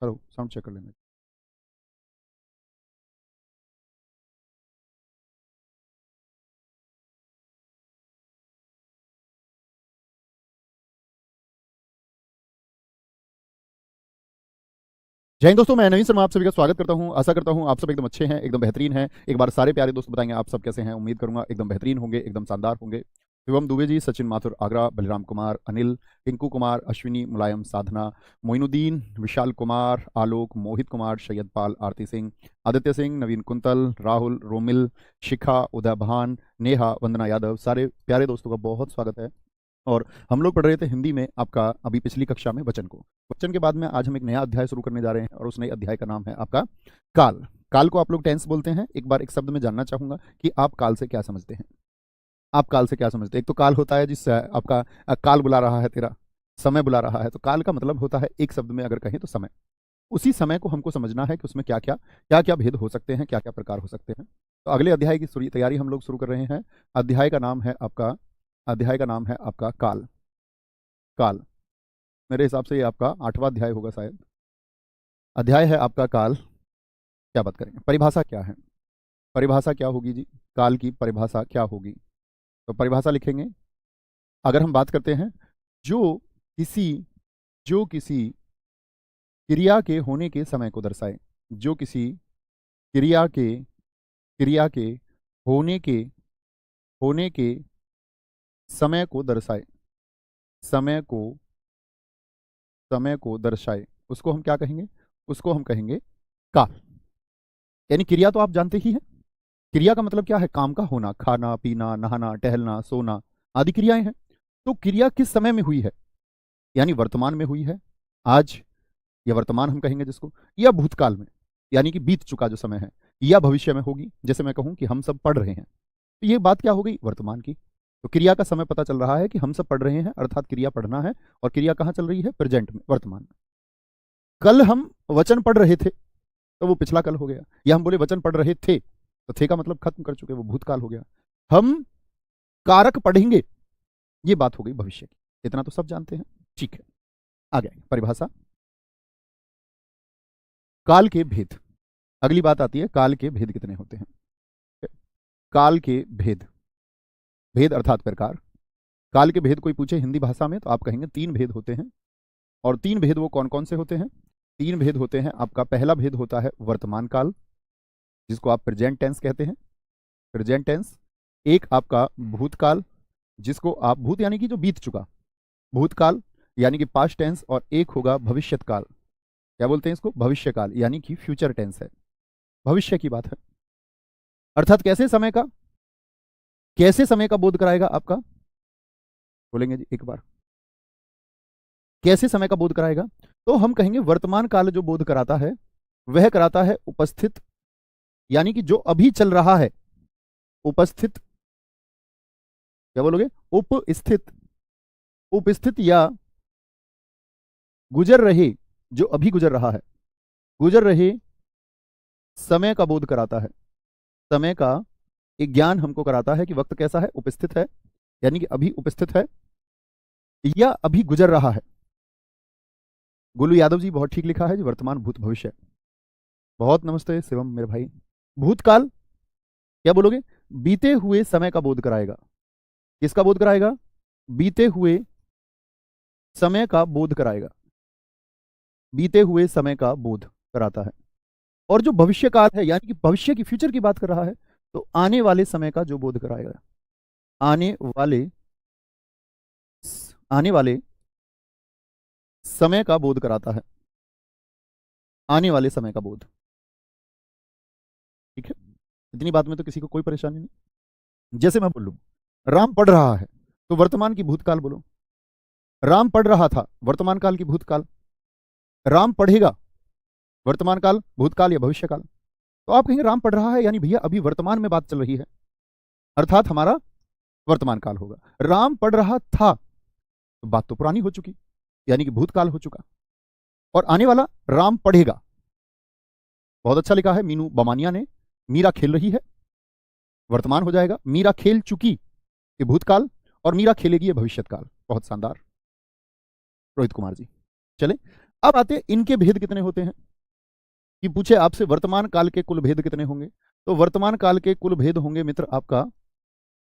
Hello, sound check कर लेना। जय हिंद दोस्तों, मैं नवीन शर्मा आप सभी का स्वागत करता हूं। आशा करता हूं आप सब एकदम अच्छे हैं, एकदम बेहतरीन हैं। एक बार सारे प्यारे दोस्त बताएंगे आप सब कैसे हैं। उम्मीद करूंगा एकदम बेहतरीन होंगे, एकदम शानदार होंगे। शिवम दुबे जी, सचिन माथुर आगरा, बलराम कुमार, अनिल, टिंकू कुमार, अश्विनी, मुलायम, साधना, मोइनुद्दीन, विशाल कुमार, आलोक, मोहित कुमार, सैयद पाल, आरती सिंह, आदित्य सिंह, नवीन कुंतल, राहुल, रोमिल, शिखा, उदय भान, नेहा, वंदना यादव, सारे प्यारे दोस्तों का बहुत स्वागत है। और हम लोग पढ़ रहे थे हिंदी में आपका अभी पिछली कक्षा में वचन को। वचन के बाद में आज हम एक नया अध्याय शुरू करने जा रहे हैं और उस नए अध्याय का नाम है आपका काल। काल को आप लोग टेंस बोलते हैं। एक बार एक शब्द में जानना चाहूंगा कि आप काल से क्या समझते हैं। आप काल से क्या समझते हैं? एक तो काल होता है जिससे आपका काल बुला रहा है, तेरा समय बुला रहा है। तो काल का मतलब होता है एक शब्द में अगर कहें तो समय। उसी समय को हमको समझना है कि उसमें क्या क्या भेद हो सकते हैं, क्या क्या प्रकार हो सकते हैं। तो अगले अध्याय की तैयारी हम लोग शुरू कर रहे हैं। अध्याय का नाम है आपका काल। काल, मेरे हिसाब से ये आपका 8वां अध्याय होगा शायद। अध्याय है आपका काल। क्या बात करेंगे, परिभाषा क्या है? परिभाषा क्या होगी जी? काल की परिभाषा क्या होगी? तो परिभाषा लिखेंगे। अगर हम बात करते हैं जो किसी जो किसी क्रिया के होने के समय को दर्शाए, जो किसी क्रिया के होने के समय को दर्शाए, समय को समय को दर्शाए, उसको हम क्या कहेंगे? उसको हम कहेंगे काल। यानी क्रिया तो आप जानते ही हैं। क्रिया का मतलब क्या है? काम का होना, खाना पीना, नहाना, टहलना, सोना आदि क्रियाएं हैं। तो क्रिया किस समय में हुई है? यानी वर्तमान में हुई है, आज, या वर्तमान हम कहेंगे जिसको, या भूतकाल में यानी कि बीत चुका जो समय है, या भविष्य में होगी। जैसे मैं कहूं कि हम सब पढ़ रहे हैं, तो ये बात क्या हो गई? वर्तमान की। तो क्रिया का समय पता चल रहा है कि हम सब पढ़ रहे हैं, अर्थात क्रिया पढ़ना है। और क्रिया कहाँ चल रही है? प्रेजेंट में, वर्तमान में। कल हम वचन पढ़ रहे थे तो वो पिछला कल हो गया, या हम बोले वचन पढ़ रहे थे तो थे का मतलब खत्म कर चुके, वो भूतकाल हो गया। हम कारक पढ़ेंगे, ये बात हो गई भविष्य की। इतना तो सब जानते हैं। ठीक है, आ गया परिभाषा। काल के भेद। अगली बात आती है काल के भेद कितने होते हैं। काल के भेद, भेद अर्थात प्रकार। काल के भेद कोई पूछे हिंदी भाषा में तो आप कहेंगे 3 भेद होते हैं। और 3 भेद वो कौन कौन से होते हैं? 3 भेद होते हैं। आपका पहला भेद होता है वर्तमान काल, जिसको आप प्रेजेंट टेंस कहते हैं, प्रेजेंट टेंस। एक आपका भूतकाल, जिसको आप, भूत यानी कि जो बीत चुका, भूतकाल यानी कि पास्ट टेंस। और एक होगा भविष्यत काल। क्या बोलते हैं इसको? भविष्य काल, यानी कि फ्यूचर टेंस है, भविष्य की बात है। अर्थात कैसे समय का बोध कराएगा आपका? बोलेंगे जी एक बार, कैसे समय का बोध कराएगा? तो हम कहेंगे वर्तमान काल जो बोध कराता है वह कराता है उपस्थित, यानी कि जो अभी चल रहा है, उपस्थित। क्या बोलोगे? उपस्थित, उपस्थित या गुजर रहे, जो अभी गुजर रहा है, गुजर रहे समय का बोध कराता है। समय का एक ज्ञान हमको कराता है कि वक्त कैसा है? उपस्थित है, यानी कि अभी उपस्थित है या अभी गुजर रहा है। गोलू यादव जी बहुत ठीक लिखा है जी, वर्तमान भूत भविष्य। बहुत नमस्ते शिवम मेरे भाई। भूतकाल क्या बोलोगे? बीते हुए समय का बोध कराएगा। किसका बोध कराएगा? बीते हुए समय का बोध कराएगा, बीते हुए समय का बोध कराता है। और जो भविष्य काल है, यानी कि भविष्य की, फ्यूचर की बात कर रहा है, तो आने वाले समय का जो बोध कराएगा, आने वाले समय का बोध कराता है, आने वाले समय का बोध। ठीक है, इतनी बात में तो किसी को कोई परेशानी नहीं। जैसे मैं बोलूं राम पढ़ रहा है, तो वर्तमान की भूतकाल बोलो। राम पढ़ रहा था, वर्तमान काल की भूतकाल। राम पढ़ेगा, वर्तमान काल, भूतकाल या भविष्य काल। तो आप कहेंगे राम पढ़ रहा है, यानी भैया अभी वर्तमान में बात चल रही है, अर्थात हमारा वर्तमान काल होगा। राम पढ़ रहा था, तो बात तो पुरानी हो चुकी, यानी कि भूतकाल हो चुका। और आने वाला राम पढ़ेगा। बहुत अच्छा लिखा है मीनू बमानिया ने, मीरा खेल रही है, वर्तमान हो जाएगा। मीरा खेल चुकी, ये भूतकाल। और मीरा खेलेगी, ये भविष्यत काल। बहुत शानदार रोहित कुमार जी। चले अब आते हैं इनके भेद कितने होते हैं, कि पूछे आपसे वर्तमान काल के कुल भेद कितने होंगे। तो वर्तमान काल के कुल भेद होंगे मित्र आपका,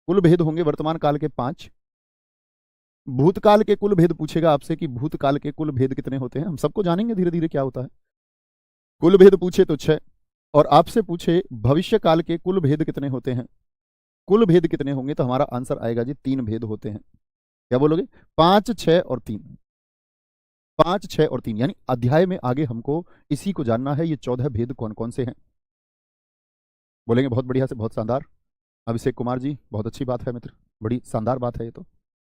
कुल भेद होंगे वर्तमान काल के 5। भूतकाल के कुल भेद पूछेगा आपसे कि भूतकाल के कुल भेद कितने होते हैं, हम सबको जानेंगे धीरे धीरे क्या होता है। कुल भेद पूछे तो 6, और आपसे पूछे भविष्य काल के कुल भेद कितने होते हैं, कुल भेद कितने होंगे, तो हमारा आंसर आएगा जी 3 भेद होते हैं। क्या बोलोगे? 5, 6 और 3। 5, 6 और 3, यानी अध्याय में आगे हमको इसी को जानना है, ये 14 भेद कौन कौन से हैं। बोलेंगे बहुत बढ़िया से, बहुत शानदार। अभिषेक कुमार जी, बहुत अच्छी बात है मित्र, बड़ी शानदार बात है ये तो।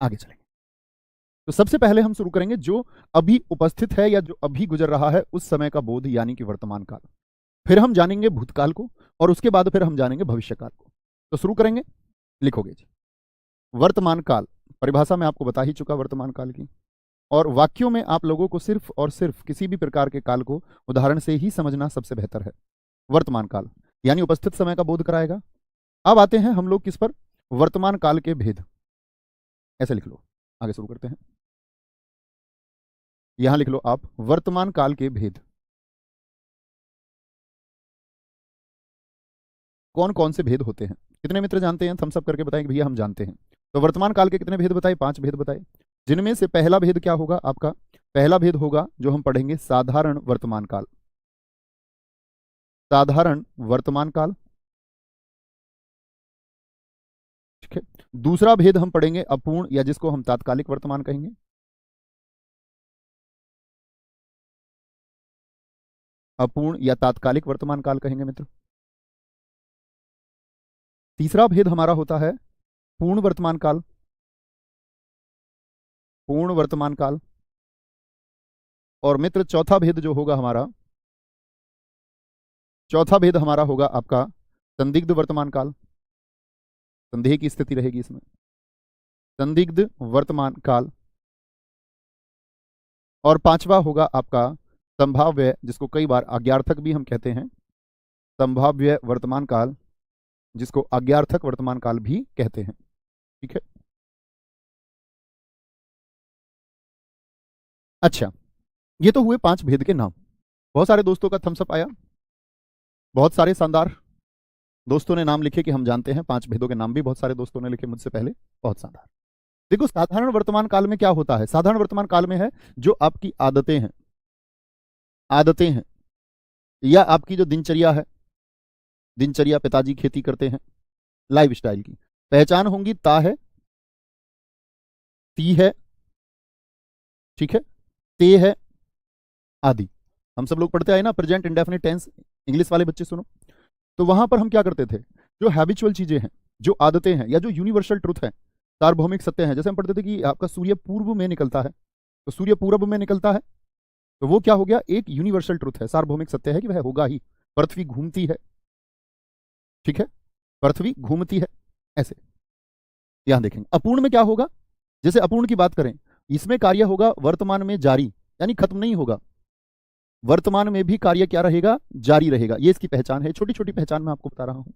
आगे चलेंगे। तो सबसे पहले हम शुरू करेंगे जो अभी उपस्थित है या जो अभी गुजर रहा है उस समय का बोध, यानी कि वर्तमान काल। फिर हम जानेंगे भूतकाल को, और उसके बाद फिर हम जानेंगे भविष्य काल को। तो शुरू करेंगे, लिखोगे जी। वर्तमान काल, परिभाषा में आपको बता ही चुका वर्तमान काल की, और वाक्यों में आप लोगों को सिर्फ और सिर्फ किसी भी प्रकार के काल को उदाहरण से ही समझना सबसे बेहतर है। वर्तमान काल यानी उपस्थित समय का बोध कराएगा। अब आते हैं हम लोग किस पर, वर्तमान काल के भेद। ऐसे लिख लो, आगे शुरू करते हैं। यहां लिख लो आप वर्तमान काल के भेद। कौन कौन से भेद होते हैं, कितने मित्र जानते हैं, थम्स अप करके बताएं कि भैया हम जानते हैं। तो वर्तमान काल के कितने भेद बताए? 5 भेद बताए, जिनमें से पहला भेद क्या होगा आपका, पहला भेद होगा जो हम पढ़ेंगे साधारण वर्तमान काल। साधारण वर्तमान काल, ठीक है। दूसरा भेद हम पढ़ेंगे अपूर्ण, या जिसको हम तात्कालिक वर्तमान कहेंगे। अपूर्ण या तात्कालिक वर्तमान काल कहेंगे मित्र। तीसरा भेद हमारा होता है पूर्ण वर्तमान काल। पूर्ण वर्तमान काल। और मित्र चौथा भेद जो होगा हमारा, चौथा भेद हमारा होगा आपका संदिग्ध वर्तमान काल। संदेह की स्थिति रहेगी इसमें, संदिग्ध वर्तमान काल। और पांचवा होगा आपका संभाव्य, जिसको कई बार अज्ञार्थक भी हम कहते हैं, संभाव्य वर्तमान काल, जिसको अज्ञार्थक वर्तमान काल भी कहते हैं, ठीक है। अच्छा, ये तो हुए 5 भेद के नाम। बहुत सारे दोस्तों का थम्स अप आया, बहुत सारे शानदार दोस्तों ने नाम लिखे कि हम जानते हैं। 5 भेदों के नाम भी बहुत सारे दोस्तों ने लिखे मुझसे पहले, बहुत शानदार। देखो साधारण वर्तमान काल में क्या होता है, साधारण वर्तमान काल में है जो आपकी आदतें हैं, आदतें हैं, या आपकी जो दिनचर्या है, दिनचर्या, पिताजी खेती करते हैं, लाइफ स्टाइल की पहचान होंगी, ता है, ती है, ठीक है, ते है, आदि। हम सब लोग पढ़ते आए ना प्रेजेंट इंडेफिनिट टेंस, इंग्लिश वाले बच्चे सुनो। तो वहां पर हम क्या करते थे, जो हैबिचुअल चीजें हैं, जो आदतें हैं, या जो यूनिवर्सल ट्रुथ है, सार्वभौमिक सत्य है। जैसे हम पढ़ते थे कि आपका सूर्य पूर्व में निकलता है, तो सूर्य पूर्व में निकलता है, तो वो क्या हो गया, एक यूनिवर्सल ट्रुथ है, सार्वभौमिक सत्य है कि वह होगा ही। पृथ्वी घूमती है, ठीक है, पृथ्वी घूमती है, ऐसे यहां देखेंगे। अपूर्ण में क्या होगा, जैसे अपूर्ण की बात करें, इसमें कार्य होगा वर्तमान में जारी, यानी खत्म नहीं होगा, वर्तमान में भी कार्य क्या रहेगा, जारी रहेगा। ये इसकी पहचान है, छोटी छोटी पहचान मैं आपको बता रहा हूं।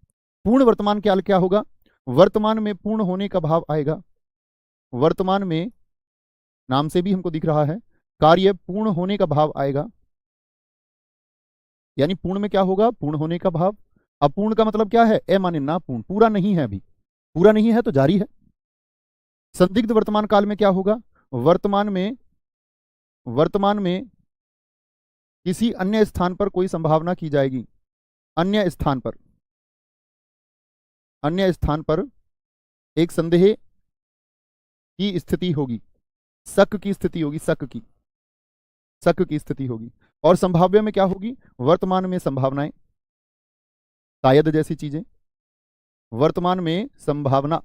पूर्ण वर्तमान काल क्या होगा, वर्तमान में पूर्ण होने का भाव आएगा। वर्तमान में, नाम से भी हमको दिख रहा है, कार्य पूर्ण होने का भाव आएगा, यानी पूर्ण में क्या होगा, पूर्ण होने का भाव। अपूर्ण का मतलब क्या है, ए माने ना पूर्ण, पूरा नहीं है, अभी पूरा नहीं है तो जारी है। संदिग्ध वर्तमान काल में क्या होगा, वर्तमान में किसी अन्य स्थान पर कोई संभावना की जाएगी, अन्य स्थान पर, अन्य स्थान पर एक संदेह की स्थिति होगी, शक की स्थिति होगी, शक की स्थिति होगी। और संभाव्य में क्या होगी, वर्तमान में संभावनाएं, शायद जैसी चीजें, वर्तमान में संभावना,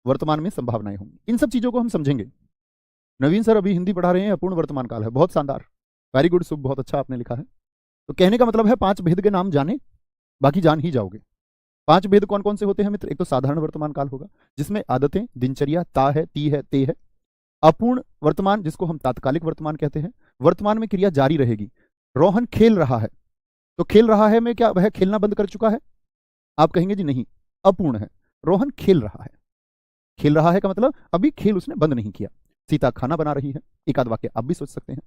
वर्तमान में संभावनाएं होंगी। इन सब चीजों को हम समझेंगे। नवीन सर अभी हिंदी पढ़ा रहे हैं, अपूर्ण वर्तमान काल है, बहुत शानदार, वेरी गुड शुभ, बहुत अच्छा आपने लिखा है। तो कहने का मतलब है 5 भेद के नाम जाने, बाकी जान ही जाओगे। 5 भेद कौन कौन से होते हैं मित्र, एक तो साधारण वर्तमान काल होगा, जिसमें आदतें, दिनचर्या, ता है, ती है, ते है। अपूर्ण वर्तमान, जिसको हम तात्कालिक वर्तमान कहते हैं, वर्तमान में क्रिया जारी रहेगी। रोहन खेल रहा है, तो खेल रहा है में क्या वह खेलना बंद कर चुका है, आप कहेंगे जी नहीं, अपूर्ण है। रोहन खेल रहा है, खेल रहा है का मतलब अभी खेल उसने बंद नहीं किया। सीता खाना बना रही है। एक आध वाक्य आप भी सोच सकते हैं।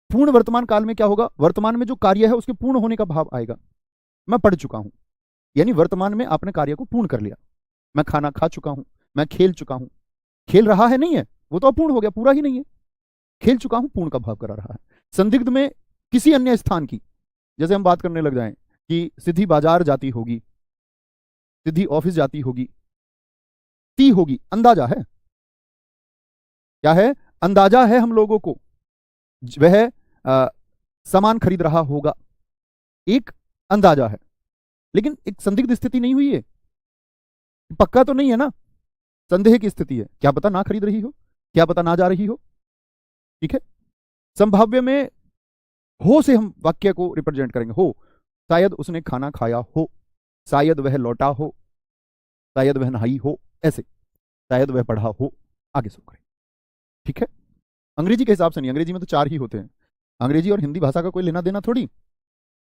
पूर्ण वर्तमान काल में क्या होगा? वर्तमान में जो कार्य है उसके पूर्ण होने का भाव आएगा। मैं पढ़ चुका हूं, यानी वर्तमान में आपने कार्य को पूर्ण कर लिया। मैं खाना खा चुका हूं, मैं खेल चुका हूं। खेल रहा है नहीं है, वो तो अपूर्ण हो गया, पूरा ही नहीं है। खेल चुका हूं पूर्ण का भाव करा रहा है। संदिग्ध में किसी अन्य स्थान की, जैसे हम बात करने लग जाएं कि सिद्धि बाजार जाती होगी, सिद्धि ऑफिस जाती होगी, ती होगी, अंदाजा है। क्या है? अंदाजा है हम लोगों को, वह सामान खरीद रहा होगा, एक अंदाजा है। लेकिन एक संदिग्ध स्थिति नहीं हुई है, पक्का तो नहीं है ना, संदेह की स्थिति है। क्या पता ना खरीद रही हो, क्या पता ना जा रही हो। ठीक है, संभाव्य में हो से हम वाक्य को रिप्रेजेंट करेंगे। हो, शायद उसने खाना खाया हो, शायद वह लौटा हो, शायद वह नहाई हो, ऐसे, शायद वह पढ़ा हो, आगे शुरू करें। ठीक है, अंग्रेजी के हिसाब से नहीं, अंग्रेजी में तो 4 ही होते हैं। अंग्रेजी और हिंदी भाषा का कोई लेना देना थोड़ी,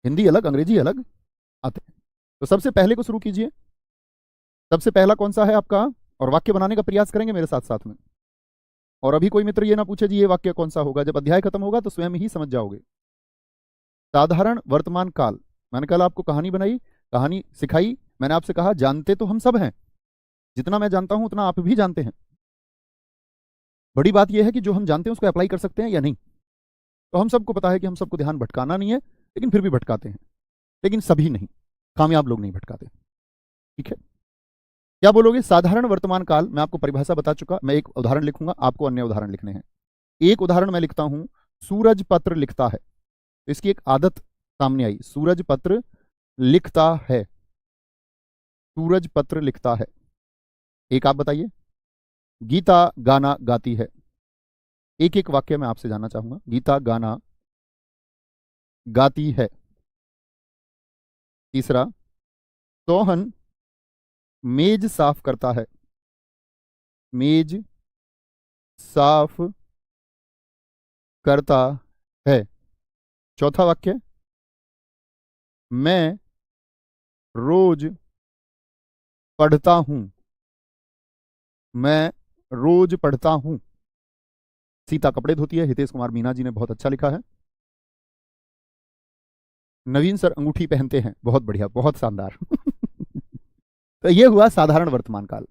हिंदी अलग अंग्रेजी अलग आते हैं। तो सबसे पहले को शुरू कीजिए। सबसे पहला कौन सा है आपका? और वाक्य बनाने का प्रयास करेंगे मेरे साथ साथ में। और अभी कोई मित्र ये ना पूछे जी ये वाक्य कौन सा होगा, जब अध्याय खत्म होगा तो स्वयं ही समझ जाओगे। साधारण वर्तमान काल, मैंने कल आपको कहानी बनाई, कहानी सिखाई, मैंने आपसे कहा जानते तो हम सब हैं, जितना मैं जानता हूं उतना आप भी जानते हैं। बड़ी बात यह है कि जो हम जानते हैं उसको अप्लाई कर सकते हैं या नहीं। तो हम सबको पता है कि हम सबको ध्यान भटकाना नहीं है, लेकिन फिर भी भटकाते हैं, लेकिन सभी नहीं, कामयाब लोग नहीं भटकाते। ठीक है, क्या बोलोगे? साधारण वर्तमान काल, मैं आपको परिभाषा बता चुका, मैं एक उदाहरण लिखूंगा, आपको अन्य उदाहरण लिखने हैं। एक उदाहरण मैं लिखता हूं, सूरज पत्र लिखता है। इसकी एक आदत सामने आई, सूरज पत्र लिखता है, सूरज पत्र लिखता है। एक आप बताइए। गीता गाना गाती है। एक एक वाक्य मैं आपसे जानना चाहूंगा। गीता गाना गाती है। तीसरा, सोहन मेज साफ करता है, मेज साफ करता है। चौथा वाक्य, मैं रोज पढ़ता हूं, मैं रोज पढ़ता हूं। सीता कपड़े धोती है, हितेश कुमार मीना जी ने बहुत अच्छा लिखा है। नवीन सर अंगूठी पहनते हैं, बहुत बढ़िया, बहुत शानदार। तो ये हुआ साधारण वर्तमान काल।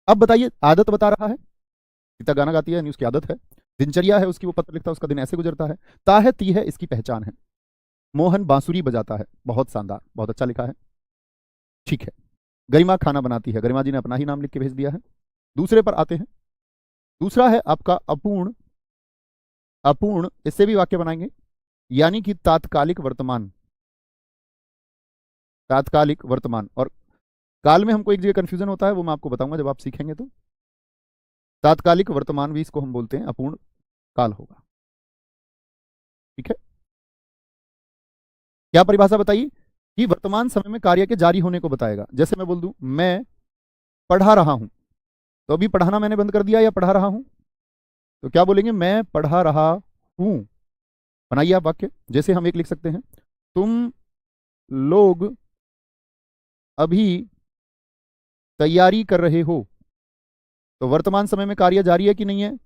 अब बताइए, आदत बता रहा है, सीता गाना गाती है यानी उसकी आदत है। दिनचर्या है उसकी, वो पत्र लिखता है, उसका दिन ऐसे गुजरता है। ता है, ती है, इसकी पहचान है। मोहन बांसुरी बजाता है, बहुत शानदार, बहुत अच्छा लिखा है। ठीक है, गरिमा खाना बनाती है, गरिमा जी ने अपना ही नाम लिख के भेज दिया है। दूसरे पर आते हैं। दूसरा है आपका अपूर्ण, अपूर्ण, इससे भी वाक्य बनाएंगे, यानी कि तात्कालिक वर्तमान, तात्कालिक वर्तमान। और काल में हमको एक जगह कंफ्यूजन होता है, वो मैं आपको बताऊंगा जब आप सीखेंगे। तो तात्कालिक वर्तमान भी इसको हम बोलते हैं, अपूर्ण काल होगा। ठीक है, क्या परिभाषा बताइए कि वर्तमान समय में कार्य के जारी होने को बताएगा। जैसे मैं बोल दूं मैं पढ़ा रहा हूं, तो अभी पढ़ाना मैंने बंद कर दिया या पढ़ा रहा हूं? तो क्या बोलेंगे? मैं पढ़ा रहा हूं। बनाइए आप वाक्य। जैसे हम एक लिख सकते हैं, तुम लोग अभी तैयारी कर रहे हो। तो वर्तमान समय में कार्य जारी है कि नहीं है?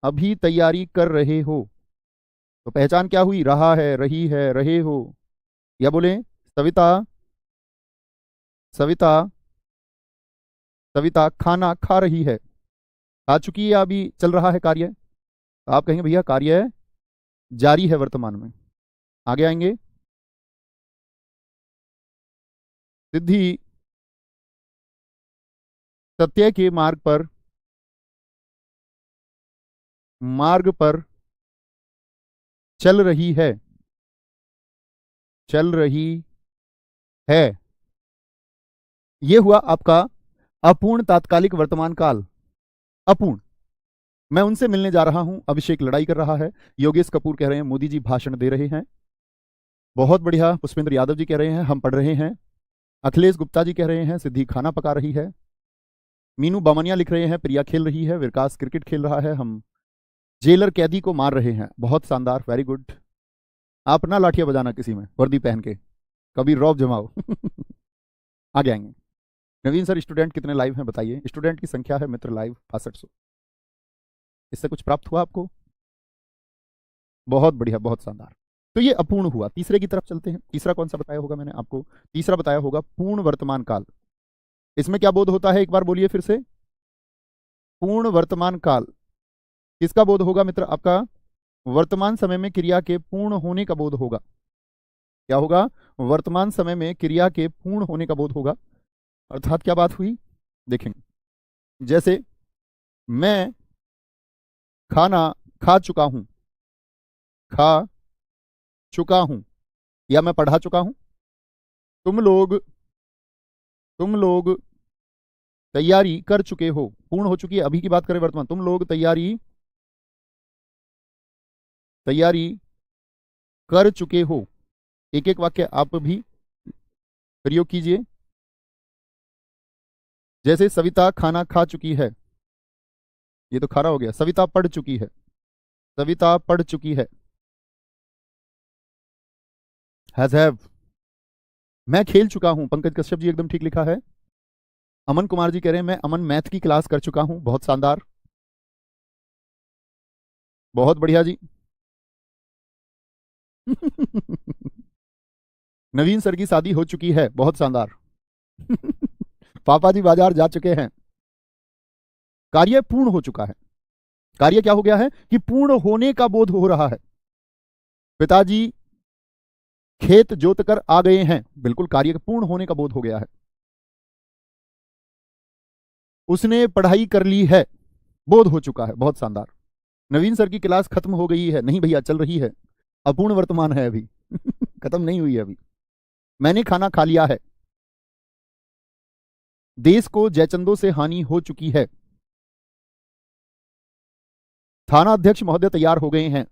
अभी तैयारी कर रहे हो, तो पहचान क्या हुई? रहा है, रही है, रहे हो। या बोले सविता, सविता, सविता खाना खा रही है। खा चुकी है या अभी चल रहा है कार्य? तो आप कहेंगे भैया कार्य जारी है वर्तमान में। आगे आएंगे, सिद्धि सत्य के मार्ग पर, मार्ग पर चल रही है, चल रही है। यह हुआ आपका अपूर्ण तात्कालिक वर्तमान काल। अपूर्ण, मैं उनसे मिलने जा रहा हूं, अभिषेक लड़ाई कर रहा है, योगेश कपूर कह रहे हैं मोदी जी भाषण दे रहे हैं, बहुत बढ़िया, पुष्पेंद्र यादव जी कह रहे हैं हम पढ़ रहे हैं, अखिलेश गुप्ता जी कह रहे हैं सिद्धि खाना पका रही है, मीनू बामनिया लिख रहे हैं प्रिया खेल रही है, विकास क्रिकेट खेल रहा है, हम जेलर कैदी को मार रहे हैं। बहुत शानदार, वेरी गुड। आप ना लाठियां बजाना किसी में वर्दी पहन के, कभी रौब जमाओ। आगे आएंगे। नवीन सर स्टूडेंट कितने लाइव हैं बताइए? स्टूडेंट की संख्या है मित्र लाइव 6500। इससे कुछ प्राप्त हुआ आपको? बहुत बढ़िया, बहुत शानदार। तो ये अपूर्ण हुआ। तीसरे की तरफ चलते हैं। तीसरा कौन सा बताया होगा मैंने आपको? तीसरा बताया होगा पूर्ण वर्तमान काल। इसमें क्या बोध होता है, एक बार बोलिए फिर से। पूर्ण वर्तमान काल किसका बोध होगा मित्र? आपका वर्तमान समय में क्रिया के पूर्ण होने का बोध होगा। क्या होगा? वर्तमान समय में क्रिया के पूर्ण होने का बोध होगा। अर्थात क्या बात हुई, देखेंगे। जैसे मैं खाना खा चुका हूं, खा चुका हूं, या मैं पढ़ा चुका हूं। तुम लोग तैयारी कर चुके हो, पूर्ण हो चुकी है। अभी की बात करें वर्तमान, तुम लोग तैयारी कर चुके हो। एक एक वाक्य आप भी प्रयोग कीजिए। जैसे सविता खाना खा चुकी है, ये तो खाना हो गया। सविता पढ़ चुकी है, सविता पढ़ चुकी है। हैव। मैं खेल चुका हूं, पंकज कश्यप जी एकदम ठीक लिखा है। अमन कुमार जी कह रहे हैं मैं अमन मैथ की क्लास कर चुका हूं, बहुत शानदार, बहुत बढ़िया जी। नवीन सर की शादी हो चुकी है, बहुत शानदार। पापा जी बाजार जा चुके हैं। कार्य पूर्ण हो चुका है। कार्य क्या हो गया है कि पूर्ण होने का बोध हो रहा है। पिताजी खेत जोत कर आ गए हैं, बिल्कुल कार्य पूर्ण होने का बोध हो गया है। उसने पढ़ाई कर ली है, बोध हो चुका है, बहुत शानदार। नवीन सर की क्लास खत्म हो गई है, नहीं भैया चल रही है, अपूर्ण वर्तमान है अभी। खत्म नहीं हुई है अभी। मैंने खाना खा लिया है। देश को जयचंदों से हानि हो चुकी है। थाना अध्यक्ष महोदय तैयार हो गए हैं।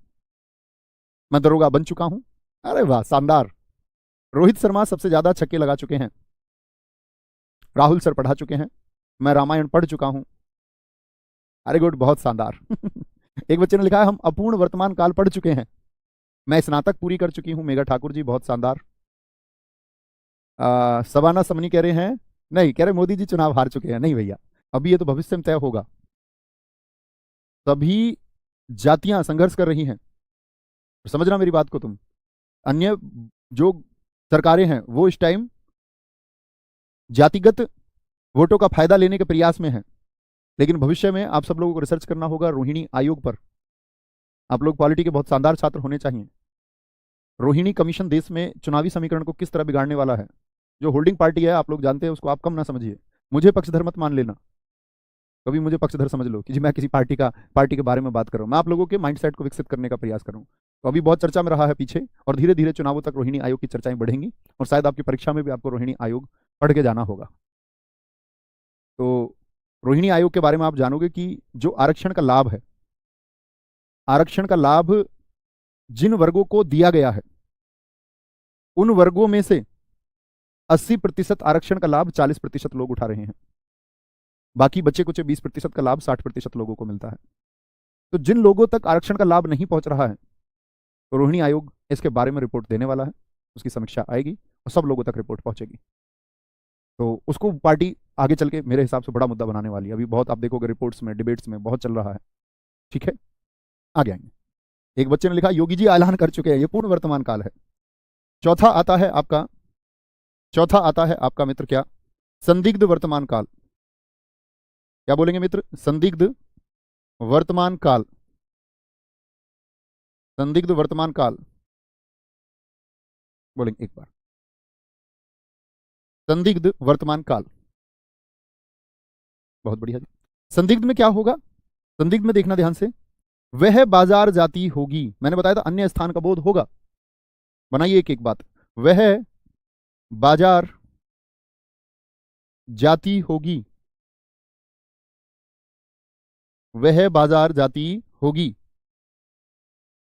मैं दरोगा बन चुका हूं। अरे वाह, शानदार। रोहित शर्मा सबसे ज्यादा छक्के लगा चुके हैं। राहुल सर पढ़ा चुके हैं। मैं रामायण पढ़ चुका हूं। अरे गुड, बहुत शानदार। एक बच्चे ने लिखा है हम अपूर्ण वर्तमान काल पढ़ चुके हैं। मैं स्नातक पूरी कर चुकी हूं, मेघा ठाकुर जी, बहुत शानदार। सवाना समनी कह रहे हैं, नहीं कह रहे मोदी जी चुनाव हार चुके हैं। नहीं भैया, अभी ये तो भविष्य में तय होगा। सभी जातियां संघर्ष कर रही हैं, समझना मेरी बात को तुम। अन्य जो सरकारें हैं वो इस टाइम जातिगत वोटों का फायदा लेने के प्रयास में हैं, लेकिन भविष्य में आप सब लोगों को रिसर्च करना होगा रोहिणी आयोग पर। आप लोग पॉलिटी के बहुत शानदार छात्र होने चाहिए। रोहिणी कमीशन देश में चुनावी समीकरण को किस तरह बिगाड़ने वाला है। जो होल्डिंग पार्टी है आप लोग जानते हैं, उसको आप कम ना समझिए। मुझे पक्षधर मत मान लेना, कभी मुझे पक्षधर समझ लो कि जी मैं किसी पार्टी के बारे में बात कर रहा हूं। मैं आप लोगों के माइंडसेट को विकसित करने का प्रयास कर रहा हूं। तो अभी बहुत चर्चा में रहा है पीछे, और धीरे धीरे चुनावों तक रोहिणी आयोग की चर्चाएं बढ़ेंगी, और शायद आपकी परीक्षा में भी आपको रोहिणी आयोग पढ़ के जाना होगा। तो रोहिणी आयोग के बारे में आप जानोगे कि जो आरक्षण का लाभ है, आरक्षण का लाभ जिन वर्गों को दिया गया है, उन वर्गों में से 80% आरक्षण का लाभ 40% लोग उठा रहे हैं। बाकी बचे कुछ 20% का लाभ 60% लोगों को मिलता है। तो जिन लोगों तक आरक्षण का लाभ नहीं पहुंच रहा है, तो रोहिणी आयोग इसके बारे में रिपोर्ट देने वाला है। उसकी समीक्षा आएगी और सब लोगों तक रिपोर्ट पहुंचेगी। तो उसको पार्टी आगे चल के मेरे हिसाब से बड़ा मुद्दा बनाने वाली है। अभी बहुत आप देखोगे रिपोर्ट्स में, डिबेट्स में बहुत चल रहा है। ठीक है, आगे आएंगे। एक बच्चे ने लिखा योगी जी ऐलान कर चुके हैं, ये पूर्ण वर्तमान काल है। चौथा आता है आपका मित्र क्या? संदिग्ध वर्तमान काल। क्या बोलेंगे मित्र? संदिग्ध वर्तमान काल। संदिग्ध वर्तमान काल बोलेंगे एक बार। संदिग्ध वर्तमान काल, बहुत बढ़िया जी। संदिग्ध में क्या होगा? संदिग्ध में देखना ध्यान से, वह बाजार जाती होगी। मैंने बताया था अन्य स्थान का बोध होगा। बनाइए एक एक बात। वह बाजार जाती होगी, वह बाजार जाती होगी।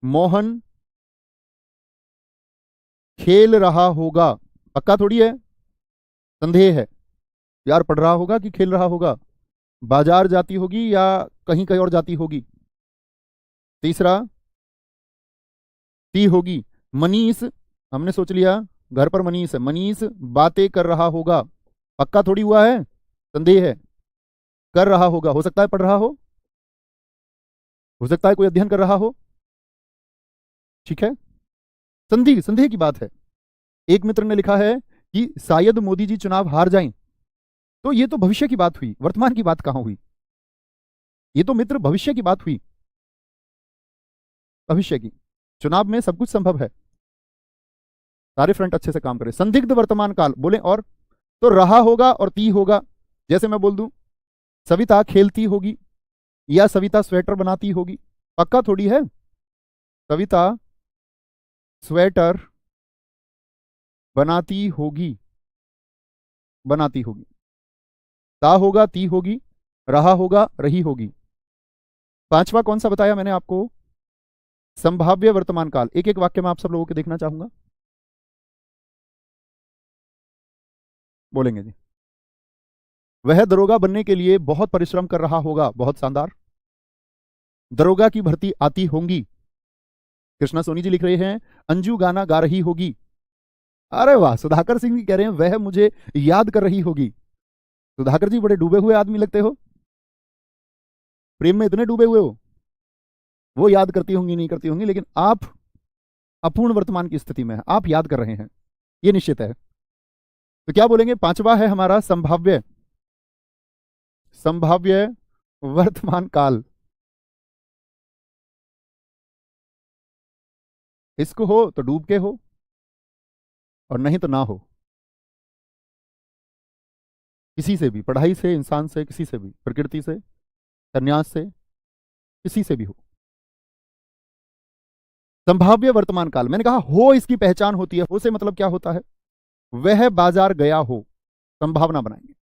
मोहन खेल रहा होगा, पक्का थोड़ी है, संदेह है। यार पढ़ रहा होगा कि खेल रहा होगा? बाजार जाती होगी या कहीं कहीं और जाती होगी? तीसरा ती होगी। मनीष, हमने सोच लिया घर पर मनीष है, मनीष बातें कर रहा होगा, पक्का थोड़ी हुआ है, संदेह है। कर रहा होगा, हो सकता है पढ़ रहा हो। हो सकता है कोई अध्ययन कर रहा हो, ठीक है। संदेह संदेह की बात है। एक मित्र ने लिखा है कि शायद मोदी जी चुनाव हार जाएं। तो ये तो भविष्य की बात हुई, वर्तमान की बात कहां हुई? ये तो मित्र भविष्य की बात हुई, भविष्य की। चुनाव में सब कुछ संभव है, सारे फ्रंट अच्छे से काम करें। संदिग्ध वर्तमान काल बोले और तो रहा होगा और ती होगा। जैसे मैं बोल दूं सविता खेलती होगी या सविता स्वेटर बनाती होगी, पक्का थोड़ी है। सविता स्वेटर बनाती होगी, बनाती होगी। ता होगा, ती होगी, रहा होगा, रही होगी। पांचवा कौन सा बताया मैंने आपको? संभाव्य वर्तमान काल। एक एक वाक्य में आप सब लोगों को देखना चाहूंगा, बोलेंगे जी। वह दरोगा बनने के लिए बहुत परिश्रम कर रहा होगा, बहुत शानदार। दरोगा की भर्ती आती होंगी। कृष्णा सोनी जी लिख रहे हैं अंजू गाना गा रही होगी। अरे वाह, सुधाकर सिंह जी कह रहे हैं वह मुझे याद कर रही होगी। सुधाकर जी बड़े डूबे हुए आदमी लगते हो, प्रेम में इतने डूबे हुए हो। वो याद करती होंगी नहीं करती होंगी, लेकिन आप अपूर्ण वर्तमान की स्थिति में हैं, आप याद कर रहे हैं, ये निश्चित है। तो क्या बोलेंगे? पांचवा है हमारा संभाव्य, संभाव्य वर्तमान काल। इसको हो तो डूब के हो और नहीं तो ना हो। किसी से भी, पढ़ाई से, इंसान से, किसी से भी, प्रकृति से, संन्यास से, किसी से भी हो। संभाव्य वर्तमान काल, मैंने कहा हो इसकी पहचान होती है। हो से मतलब क्या होता है? वह बाजार गया हो, संभावना बनाएंगे,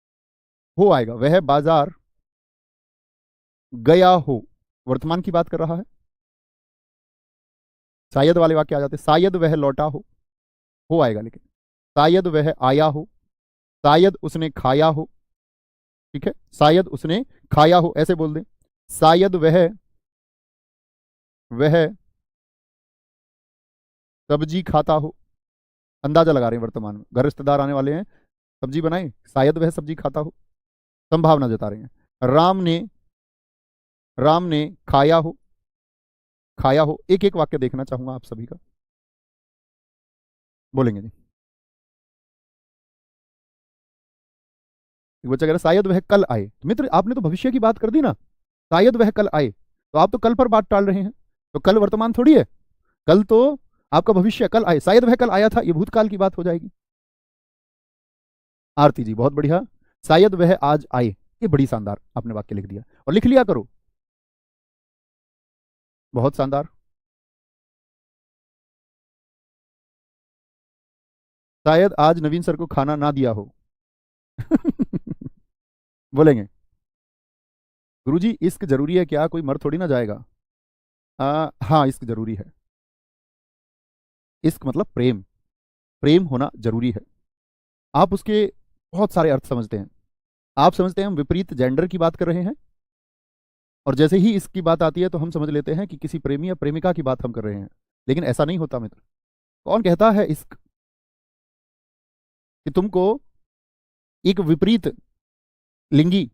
हो आएगा। वह बाजार गया हो, वर्तमान की बात कर रहा है। शायद वाले वाक्य आ जाते, शायद वह लौटा हो आएगा। लेकिन शायद वह आया हो, शायद उसने खाया हो, ठीक है, शायद उसने खाया हो, ऐसे बोल दें। शायद वह सब्जी खाता हो, अंदाजा लगा रहे हैं वर्तमान में। घर रिश्तेदार आने वाले हैं, सब्जी बनाए, शायद वह सब्जी खाता हो, संभावना जता रहे हैं। राम ने खाया हो, खाया हो। एक एक वाक्य देखना चाहूंगा आप सभी का, बोलेंगे जी। एक बच्चा कह रहा है शायद वह कल आए। तो मित्र आपने तो भविष्य की बात कर दी ना, शायद वह कल आए, तो आप तो कल पर बात टाल रहे हैं। तो कल वर्तमान थोड़ी है, कल तो आपका भविष्य, कल आए। शायद वह कल आया था, ये भूतकाल की बात हो जाएगी। आरती जी बहुत बढ़िया, शायद वह आज आए, ये बड़ी शानदार आपने वाक्य लिख दिया और लिख लिया करो, बहुत शानदार। शायद आज नवीन सर को खाना ना दिया हो। बोलेंगे गुरुजी इश्क जरूरी है क्या? कोई मर थोड़ी ना जाएगा। हाँ इश्क जरूरी है। इश्क मतलब प्रेम, प्रेम होना जरूरी है। आप उसके बहुत सारे अर्थ समझते हैं। आप समझते हैं हम विपरीत जेंडर की बात कर रहे हैं, और जैसे ही इसकी बात आती है तो हम समझ लेते हैं कि किसी प्रेमी या प्रेमिका की बात हम कर रहे हैं। लेकिन ऐसा नहीं होता मित्र। कौन कहता है इश्क कि तुमको एक विपरीत लिंगी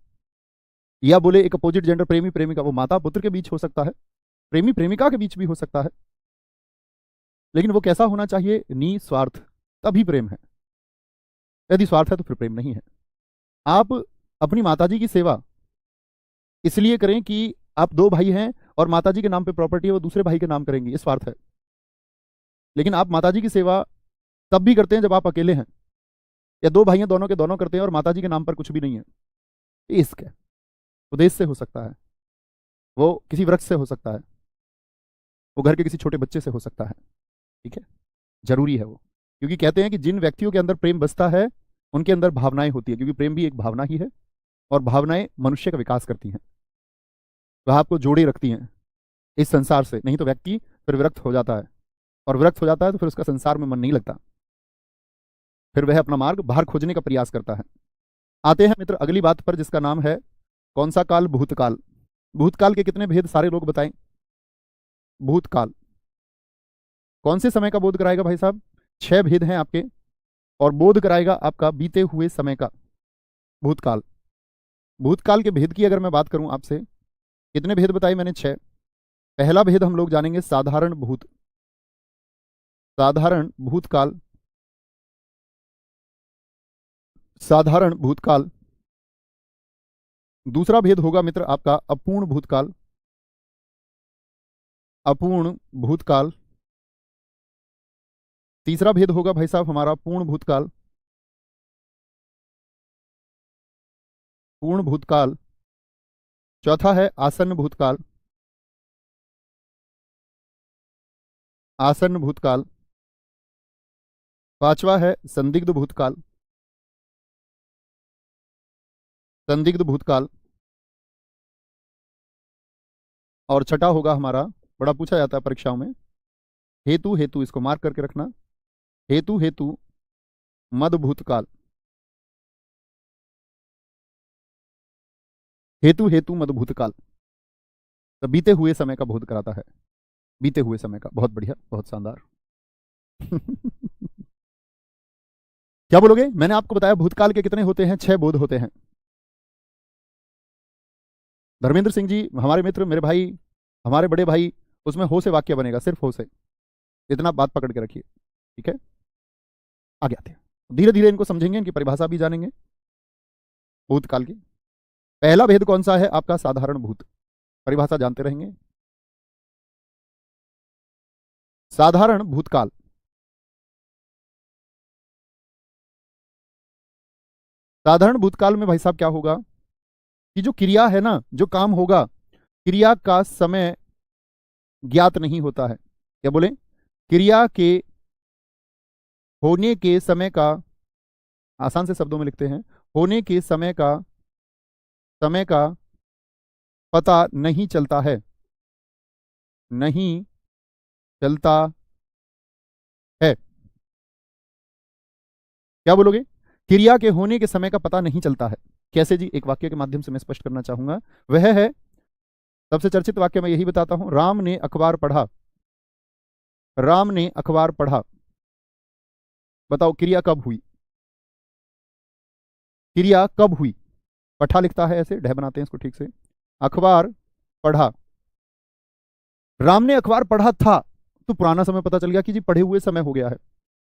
या बोले एक अपोजिट जेंडर प्रेमी प्रेमिका, वो माता पुत्र के बीच हो सकता है, प्रेमी प्रेमिका के बीच भी हो सकता है, लेकिन वो कैसा होना चाहिए? निस्वार्थ, तभी प्रेम है। यदि स्वार्थ है तो फिर प्रेम नहीं है। आप अपनी माताजी की सेवा इसलिए करें कि आप दो भाई हैं और माताजी के नाम पे प्रॉपर्टी है, वो दूसरे भाई के नाम करेंगे, ये स्वार्थ है। लेकिन आप माताजी की सेवा तब भी करते हैं जब आप अकेले हैं, या दो भाई हैं दोनों के दोनों करते हैं और माताजी के नाम पर कुछ भी नहीं है, ये इश्क है। वो देश से हो सकता है, वो किसी वृक्ष से हो सकता है, वो घर के किसी छोटे बच्चे से हो सकता है, ठीक है। जरूरी है वो, क्योंकि कहते हैं कि जिन व्यक्तियों के अंदर प्रेम बसता है उनके अंदर भावनाएं होती है, क्योंकि प्रेम भी एक भावना ही है, और भावनाएं मनुष्य का विकास करती हैं, वह आपको जोड़े रखती हैं इस संसार से। नहीं तो व्यक्ति फिर विरक्त हो जाता है, और विरक्त हो जाता है तो फिर उसका संसार में मन नहीं लगता, फिर वह अपना मार्ग बाहर खोजने का प्रयास करता है। आते हैं मित्र अगली बात पर, जिसका नाम है कौन सा काल? भूतकाल। भूतकाल के कितने भेद सारे लोग बताएं? भूतकाल कौन से समय का बोध कराएगा भाई साहब? 6 भेद हैं आपके, और बोध कराएगा आपका बीते हुए समय का। भूतकाल, भूतकाल के भेद की अगर मैं बात करूं आपसे, कितने भेद बताए मैंने? 6। पहला भेद हम लोग जानेंगे साधारण भूतकाल। साधारण भूतकाल। दूसरा भेद होगा मित्र आपका अपूर्ण भूतकाल। अपूर्ण भूतकाल। तीसरा भेद होगा भाई साहब हमारा पूर्ण भूतकाल। पूर्ण भूतकाल। चौथा है आसन्न भूतकाल। आसन्न भूतकाल। पांचवा है संदिग्ध भूतकाल। संदिग्ध भूतकाल। और छठा होगा हमारा, बड़ा पूछा जाता है परीक्षाओं में, हेतु हेतु, इसको मार्क करके रखना, हेतु हेतु मद भूतकाल। हेतु हेतु मद भूतकाल। तो बीते हुए समय का बोध कराता है, बीते हुए समय का। बहुत बढ़िया, बहुत शानदार। क्या बोलोगे? मैंने आपको बताया भूतकाल के कितने होते हैं? 6 बोध होते हैं। धर्मेंद्र सिंह जी हमारे मित्र, मेरे भाई, हमारे बड़े भाई, उसमें हो से वाक्य बनेगा, सिर्फ हो से। इतना बात पकड़ के रखिए, ठीक है? आगे आते हैं, धीरे धीरे इनको समझेंगे, इनकी परिभाषा भी जानेंगे भूतकाल की। पहला भेद कौन सा है आपका? साधारण भूत। परिभाषा जानते रहेंगे। साधारण भूतकाल। साधारण भूतकाल में भाई साहब क्या होगा कि जो क्रिया है ना, जो काम होगा, क्रिया का समय ज्ञात नहीं होता है। क्या बोले? क्रिया के होने के समय का, आसान से शब्दों में लिखते हैं, होने के समय का पता नहीं चलता है। नहीं चलता है। क्या बोलोगे? क्रिया के होने के समय का पता नहीं चलता है। कैसे जी? एक वाक्य के माध्यम से मैं स्पष्ट करना चाहूंगा। वह है, सबसे चर्चित वाक्य मैं यही बताता हूं, राम ने अखबार पढ़ा। राम ने अखबार पढ़ा। बताओ क्रिया कब हुई? क्रिया कब हुई? पढ़ा लिखता है ऐसे, ढह बनाते हैं इसको ठीक से। अखबार पढ़ा। राम ने अखबार पढ़ा था तो पुराना समय पता चल गया कि जी पढ़े हुए समय हो गया है।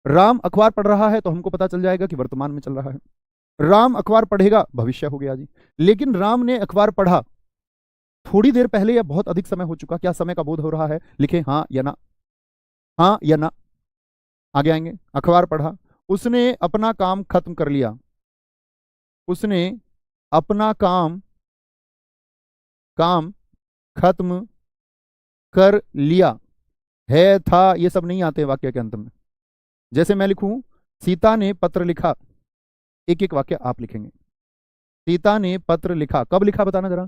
राम अखबार पढ़ रहा है तो हमको पता चल जाएगा कि वर्तमान में चल रहा है। राम अखबार पढ़ेगा, भविष्य हो गया जी। लेकिन राम ने अखबार पढ़ा थोड़ी देर पहले या बहुत अधिक समय हो चुका, क्या समय का बोध हो रहा है? लिखे हाँ या ना, हाँ या ना। आगे आएंगे। अखबार पढ़ा, उसने अपना काम खत्म कर लिया। उसने अपना काम खत्म कर लिया। है, था, ये सब नहीं आते वाक्य के अंत में। जैसे मैं लिखूं, सीता ने पत्र लिखा, एक एक वाक्य आप लिखेंगे। सीता ने पत्र लिखा, कब लिखा बताना जरा?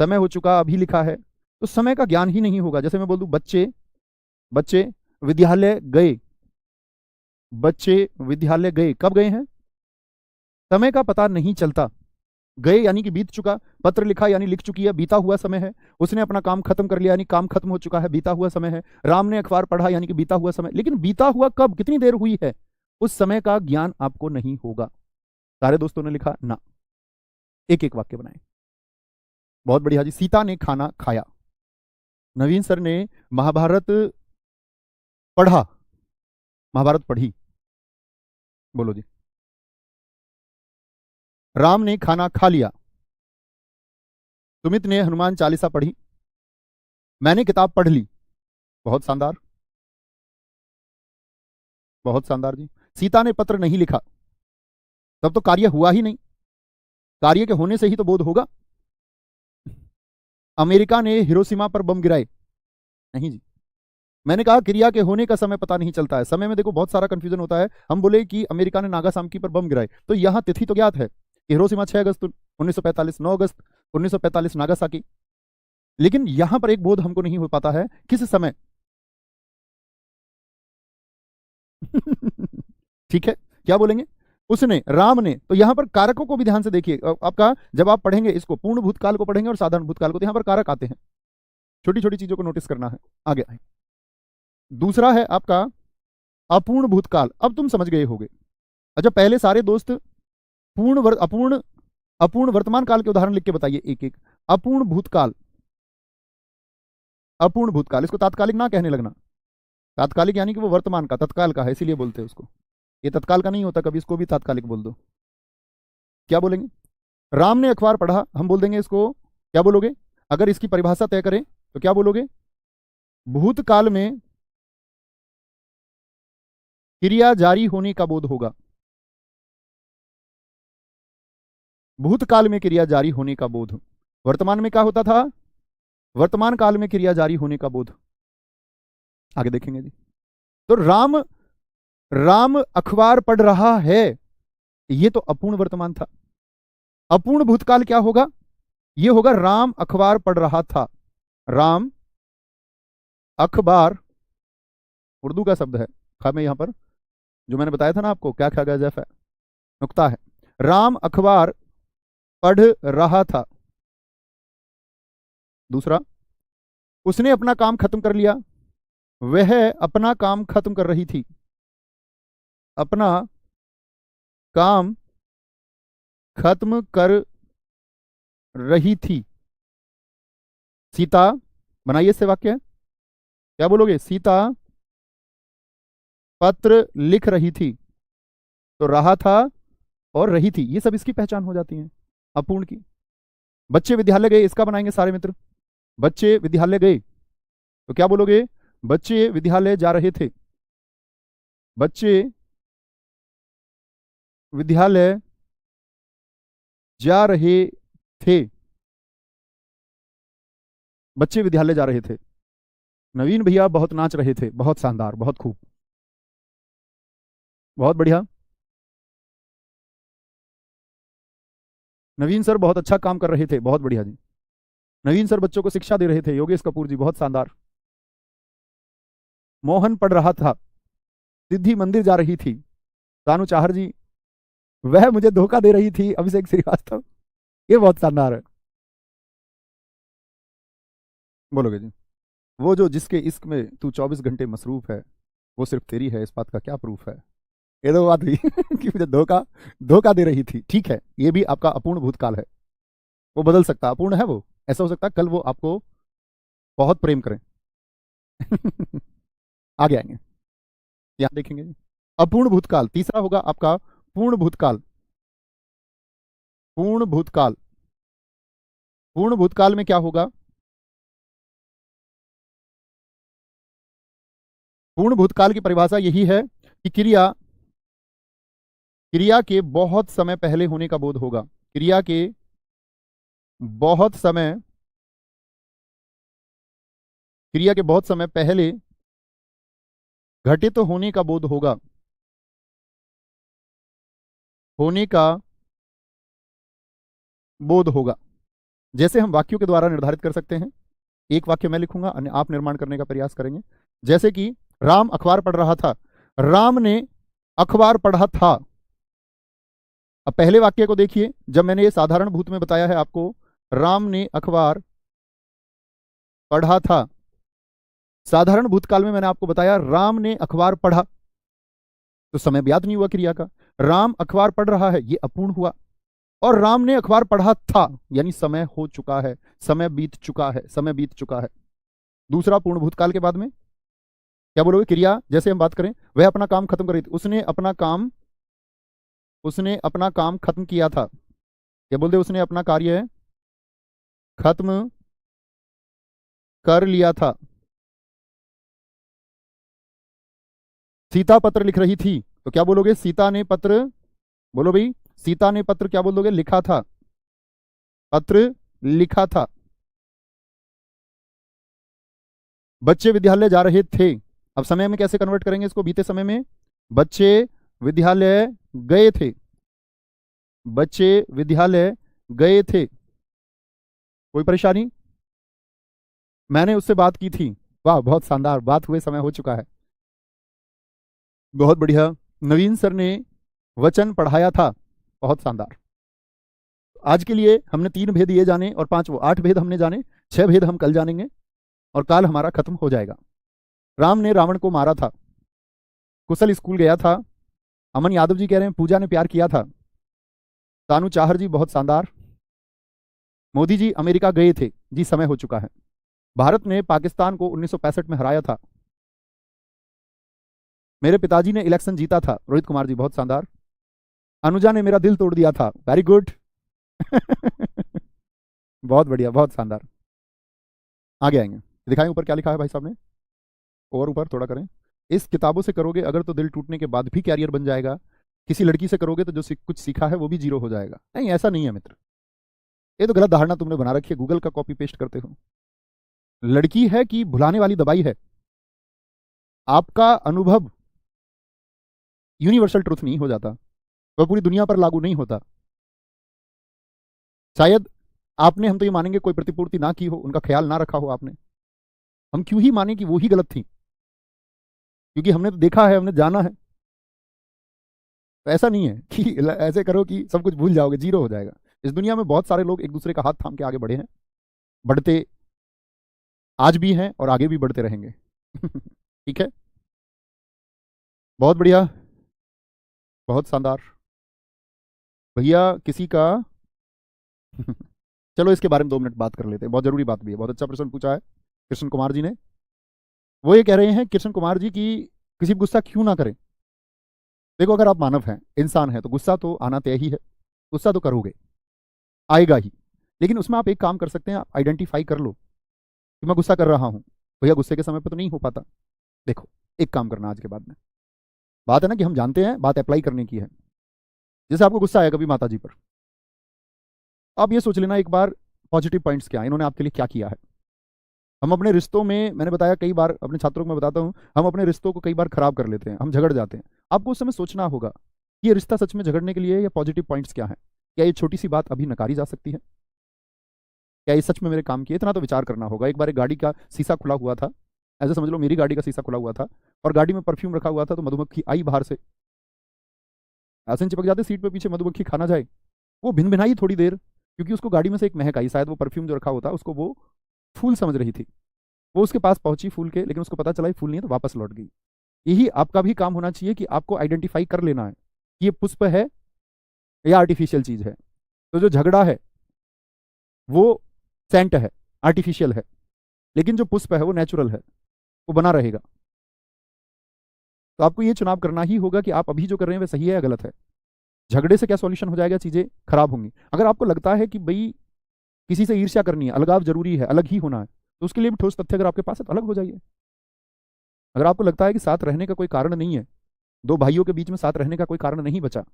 समय हो चुका, अभी लिखा है, तो समय का ज्ञान ही नहीं होगा। जैसे मैं बोल दूं, बच्चे विद्यालय गए। बच्चे विद्यालय गए, कब गए हैं? समय का पता नहीं चलता। गए यानी कि बीत चुका, पत्र लिखा यानी लिख चुकी है, बीता हुआ समय है। उसने अपना काम खत्म कर लिया यानी काम खत्म हो चुका है, बीता हुआ समय है। राम ने अखबार पढ़ा यानी कि बीता हुआ समय। लेकिन बीता हुआ कब, कितनी देर हुई है, उस समय का ज्ञान आपको नहीं होगा। सारे दोस्तों ने लिखा ना, एक एक वाक्य बनाए। बहुत बढ़िया जी। सीता ने खाना खाया। नवीन सर ने महाभारत पढ़ा, महाभारत पढ़ी। बोलो जी। राम ने खाना खा लिया। सुमित ने हनुमान चालीसा पढ़ी। मैंने किताब पढ़ ली। बहुत शानदार, बहुत शानदार जी। सीता ने पत्र नहीं लिखा, तब तो कार्य हुआ ही नहीं, कार्य के होने से ही तो बोध होगा। अमेरिका ने हिरोशिमा पर बम गिराए, नहीं जी। मैंने कहा क्रिया के होने का समय पता नहीं चलता है। समय में देखो बहुत सारा कंफ्यूजन होता है। हम बोले कि अमेरिका ने नागासाकी पर बम गिराए, तो यहां तिथि तो ज्ञात है कि हिरोशिमा 6 अगस्त 1945, 9 अगस्त 1945 नागासाकी। लेकिन यहां पर एक बोध हमको नहीं हो पाता है, किस समय। ठीक है, क्या बोलेंगे? उसने, राम ने, तो यहां पर कारकों को भी ध्यान से देखिए। आपका जब आप पढ़ेंगे इसको, पूर्ण भूतकाल को पढ़ेंगे और साधारण भूतकाल को, तो यहां पर कारक आते हैं। छोटी छोटी चीजों को नोटिस करना है। आगे आए। दूसरा है आपका अपूर्ण भूतकाल। अब तुम समझ गए होगे। अच्छा, पहले सारे दोस्त अपूर्ण वर्तमान काल के उदाहरण लिख के बताइए एक एक। अपूर्ण भूतकाल, अपूर्ण भूतकाल, इसको तात्कालिक ना कहने लगना। तात्कालिक यानी कि वो वर्तमान का, तत्काल का है, इसीलिए बोलते हैं उसको। ये तत्काल का नहीं होता, कभी इसको भी तात्कालिक बोल दो। क्या बोलेंगे? राम ने अखबार पढ़ा, हम बोल देंगे इसको, क्या बोलोगे? अगर इसकी परिभाषा तय करें तो क्या बोलोगे? भूतकाल में क्रिया जारी होने का बोध होगा। भूतकाल में क्रिया जारी होने का बोध। वर्तमान में क्या होता था? वर्तमान काल में क्रिया जारी होने का बोध। आगे देखेंगे जी। तो राम राम अखबार पढ़ रहा है, ये तो अपूर्ण वर्तमान था। अपूर्ण भूतकाल क्या होगा? ये होगा राम अखबार पढ़ रहा था। राम अखबार उर्दू का शब्द है, खा में यहां पर जो मैंने बताया था ना आपको, क्या खा जैफ है, नुक्ता है। राम अखबार पढ़ रहा था। दूसरा, उसने अपना काम खत्म कर लिया। वह अपना काम खत्म कर रही थी। अपना काम खत्म कर रही थी। सीता, बनाइए इससे वाक्य, क्या बोलोगे? सीता पत्र लिख रही थी। तो रहा था और रही थी, ये सब इसकी पहचान हो जाती है अपूर्ण की। बच्चे विद्यालय गए, इसका बनाएंगे सारे मित्र। बच्चे विद्यालय गए तो क्या बोलोगे? बच्चे विद्यालय जा रहे थे। बच्चे विद्यालय जा रहे थे। बच्चे विद्यालय जा रहे थे। नवीन भैया बहुत नाच रहे थे। बहुत शानदार, बहुत खूब, बहुत बढ़िया। नवीन सर बहुत अच्छा काम कर रहे थे। बहुत बढ़िया जी। नवीन सर बच्चों को शिक्षा दे रहे थे। योगेश कपूर जी, बहुत शानदार। मोहन पढ़ रहा था। सिद्धि मंदिर जा रही थी। तानु चाहर जी, वह मुझे धोखा दे रही थी। अभिषेक श्रीवास्तव, ये बहुत शानदार है। बोलोगे जी? वो जो जिसके इश्क में तू 24 घंटे मसरूफ है, वो सिर्फ तेरी है, इस बात का क्या प्रूफ है? ये तो बात हुई कि मुझे धोखा दे रही थी। ठीक है, ये भी आपका अपूर्ण भूतकाल है, वो बदल सकता, अपूर्ण है वो। ऐसा हो सकता है कल वो आपको बहुत प्रेम करें आगे आएंगे, यहां देखेंगे जी। अपूर्ण भूतकाल। तीसरा होगा आपका पूर्ण भूतकाल। पूर्ण भूतकाल। पूर्ण भूतकाल में क्या होगा? पूर्ण भूतकाल की परिभाषा यही है कि क्रिया के बहुत समय पहले होने का बोध होगा। क्रिया के बहुत समय पहले घटित होने का बोध होगा। होने का बोध होगा। जैसे हम वाक्यों के द्वारा निर्धारित कर सकते हैं। एक वाक्य मैं लिखूंगा, अन्य आप निर्माण करने का प्रयास करेंगे। जैसे कि राम अखबार पढ़ रहा था। राम ने अखबार पढ़ा था। अब पहले वाक्य को देखिए, जब मैंने ये साधारण भूत में बताया है आपको, राम ने अखबार पढ़ा था। साधारण भूतकाल में मैंने आपको बताया राम ने अखबार पढ़ा, तो समय ज्ञात नहीं हुआ क्रिया का। राम अखबार पढ़ रहा है, ये अपूर्ण हुआ। और राम ने अखबार पढ़ा था, यानी समय हो चुका है, समय बीत चुका है, समय बीत चुका है। दूसरा पूर्ण भूतकाल के बाद में क्या बोलोगे? क्रिया, जैसे हम बात करें, वह अपना काम खत्म कर रही थी। उसने अपना काम खत्म किया था। क्या बोलते? उसने अपना कार्य खत्म कर लिया था। सीता पत्र लिख रही थी, तो क्या बोलोगे? सीता ने पत्र, बोलो भाई, सीता ने पत्र क्या बोलोगे? लिखा था। पत्र लिखा था। बच्चे विद्यालय जा रहे थे। अब समय में कैसे कन्वर्ट करेंगे इसको? बीते समय में। बच्चे विद्यालय गए थे। बच्चे विद्यालय गए थे। कोई परेशानी? मैंने उससे बात की थी। वाह, बहुत शानदार, बात हुए समय हो चुका है। बहुत बढ़िया। नवीन सर ने वचन पढ़ाया था। बहुत शानदार। आज के लिए हमने 3 भेद ये जाने और 5 वो, 8 भेद हमने जाने। 6 भेद हम कल जानेंगे और काल हमारा खत्म हो जाएगा। राम ने रावण को मारा था। कुशल स्कूल गया था। अमन यादव जी कह रहे हैं पूजा ने प्यार किया था। तानु चाहर जी, बहुत शानदार। मोदी जी अमेरिका गए थे। जी, समय हो चुका है। भारत ने पाकिस्तान को 1965 में हराया था। मेरे पिताजी ने इलेक्शन जीता था। रोहित कुमार जी, बहुत शानदार। अनुजा ने मेरा दिल तोड़ दिया था। Very good. बहुत बढ़िया, बहुत शानदार। आगे आएंगे, दिखाएं ऊपर क्या लिखा है भाई साहब ने, और ऊपर थोड़ा करें। इस किताबों से करोगे अगर तो दिल टूटने के बाद भी कैरियर बन जाएगा। किसी लड़की से करोगे तो जो कुछ सीखा है वो भी जीरो हो जाएगा। नहीं, ऐसा नहीं है मित्र, ये तो गलत धारणा तुमने बना रखी है, गूगल का कॉपी पेस्ट करते हो। लड़की है कि भुलाने वाली दवाई है। आपका अनुभव यूनिवर्सल ट्रुथ नहीं हो जाता, वह पूरी दुनिया पर लागू नहीं होता। शायद आपने, हम तो ये मानेंगे, कोई प्रतिपूर्ति ना की हो, उनका ख्याल ना रखा हो आपने। हम क्यों ही माने कि वो ही गलत थी? क्योंकि हमने तो देखा है, हमने जाना है। तो ऐसा नहीं है कि ऐसे करो कि सब कुछ भूल जाओगे, जीरो हो जाएगा। इस दुनिया में बहुत सारे लोग एक दूसरे का हाथ थाम के आगे बढ़े हैं, बढ़ते आज भी हैं और आगे भी बढ़ते रहेंगे। ठीक है, बहुत बढ़िया, बहुत शानदार। भैया किसी का चलो इसके बारे में 2 मिनट बात कर लेते हैं, बहुत जरूरी बात भी है। बहुत अच्छा प्रश्न पूछा है कृष्ण कुमार जी ने। वो ये कह रहे हैं कृष्ण कुमार जी की किसी पर गुस्सा क्यों ना करें। देखो, अगर आप मानव हैं, इंसान हैं, तो गुस्सा तो आना तय ही है। गुस्सा तो करोगे, आएगा ही। लेकिन उसमें आप एक काम कर सकते हैं, आप आइडेंटिफाई कर लो कि मैं गुस्सा कर रहा हूं। भैया गुस्से के समय पर तो नहीं हो पाता। देखो, एक काम करना आज के बाद में, बात है ना कि हम जानते हैं, बात अप्लाई करने की है। जैसे आपको गुस्सा आया कभी माता जी पर, आप ये सोच लेना एक बार पॉजिटिव पॉइंट्स क्या है, इन्होंने आपके लिए क्या किया है। हम अपने रिश्तों में, मैंने बताया कई बार, अपने छात्रों को मैं बताता हूं, हम अपने रिश्तों को कई बार खराब कर लेते हैं, हम झगड़ जाते हैं। आपको उस समय सोचना होगा कि ये रिश्ता सच में झगड़ने के लिए है या पॉजिटिव पॉइंट्स क्या है। क्या ये छोटी सी बात अभी नकारी जा सकती है? क्या ये सच में मेरे काम की है? इतना तो विचार करना होगा। एक बार एक गाड़ी का शीशा खुला हुआ था, ऐसे समझ लो मेरी गाड़ी का शीशा खुला हुआ था, और गाड़ी में परफ्यूम रखा हुआ था। तो मधुमक्खी आई बाहर से, ऐसे चिपक जाते सीट पे पीछे, मधुमक्खी खाना जाए। वो भिन भिनाई थोड़ी देर, क्योंकि उसको गाड़ी में से एक महक आई। शायद वो परफ्यूम जो रखा होता उसको वो फूल समझ रही थी। वो उसके पास पहुंची फूल के, लेकिन उसको पता चला फूल नहीं है, तो वापस लौट गई। यही आपका भी काम होना चाहिए कि आपको आइडेंटिफाई कर लेना है कि ये पुष्प है या आर्टिफिशियल चीज है। तो जो झगड़ा है वो सेंट है, आर्टिफिशियल है, लेकिन जो पुष्प है वो नेचुरल है, वो बना रहेगा। तो आपको ये चुनाव करना ही होगा कि आप अभी जो कर रहे हैं वह सही है या गलत है। झगड़े से क्या सॉल्यूशन हो जाएगा, चीजें खराब होंगी। अगर आपको लगता है कि भाई किसी से ईर्ष्या करनी है, अलगाव जरूरी है, अलग ही होना है, तो उसके लिए भी ठोस तथ्य अगर आपके पास है तो अलग हो जाइए। अगर आपको लगता है कि साथ रहने का कोई कारण नहीं है, दो भाइयों के बीच में साथ रहने का कोई कारण नहीं बचा,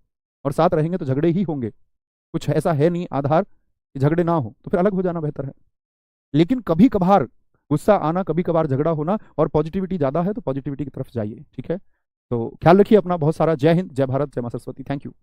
और साथ रहेंगे तो झगड़े ही होंगे, कुछ ऐसा है नहीं आधार कि झगड़े ना हो, तो फिर अलग हो जाना बेहतर है। लेकिन कभी कभार गुस्सा आना, कभी कभार झगड़ा होना, और पॉजिटिविटी ज्यादा है तो पॉजिटिविटी की तरफ जाइए। ठीक है, तो ख्याल रखिए अपना बहुत सारा। जय हिंद, जय भारत, जय मां सरस्वती। Thank you.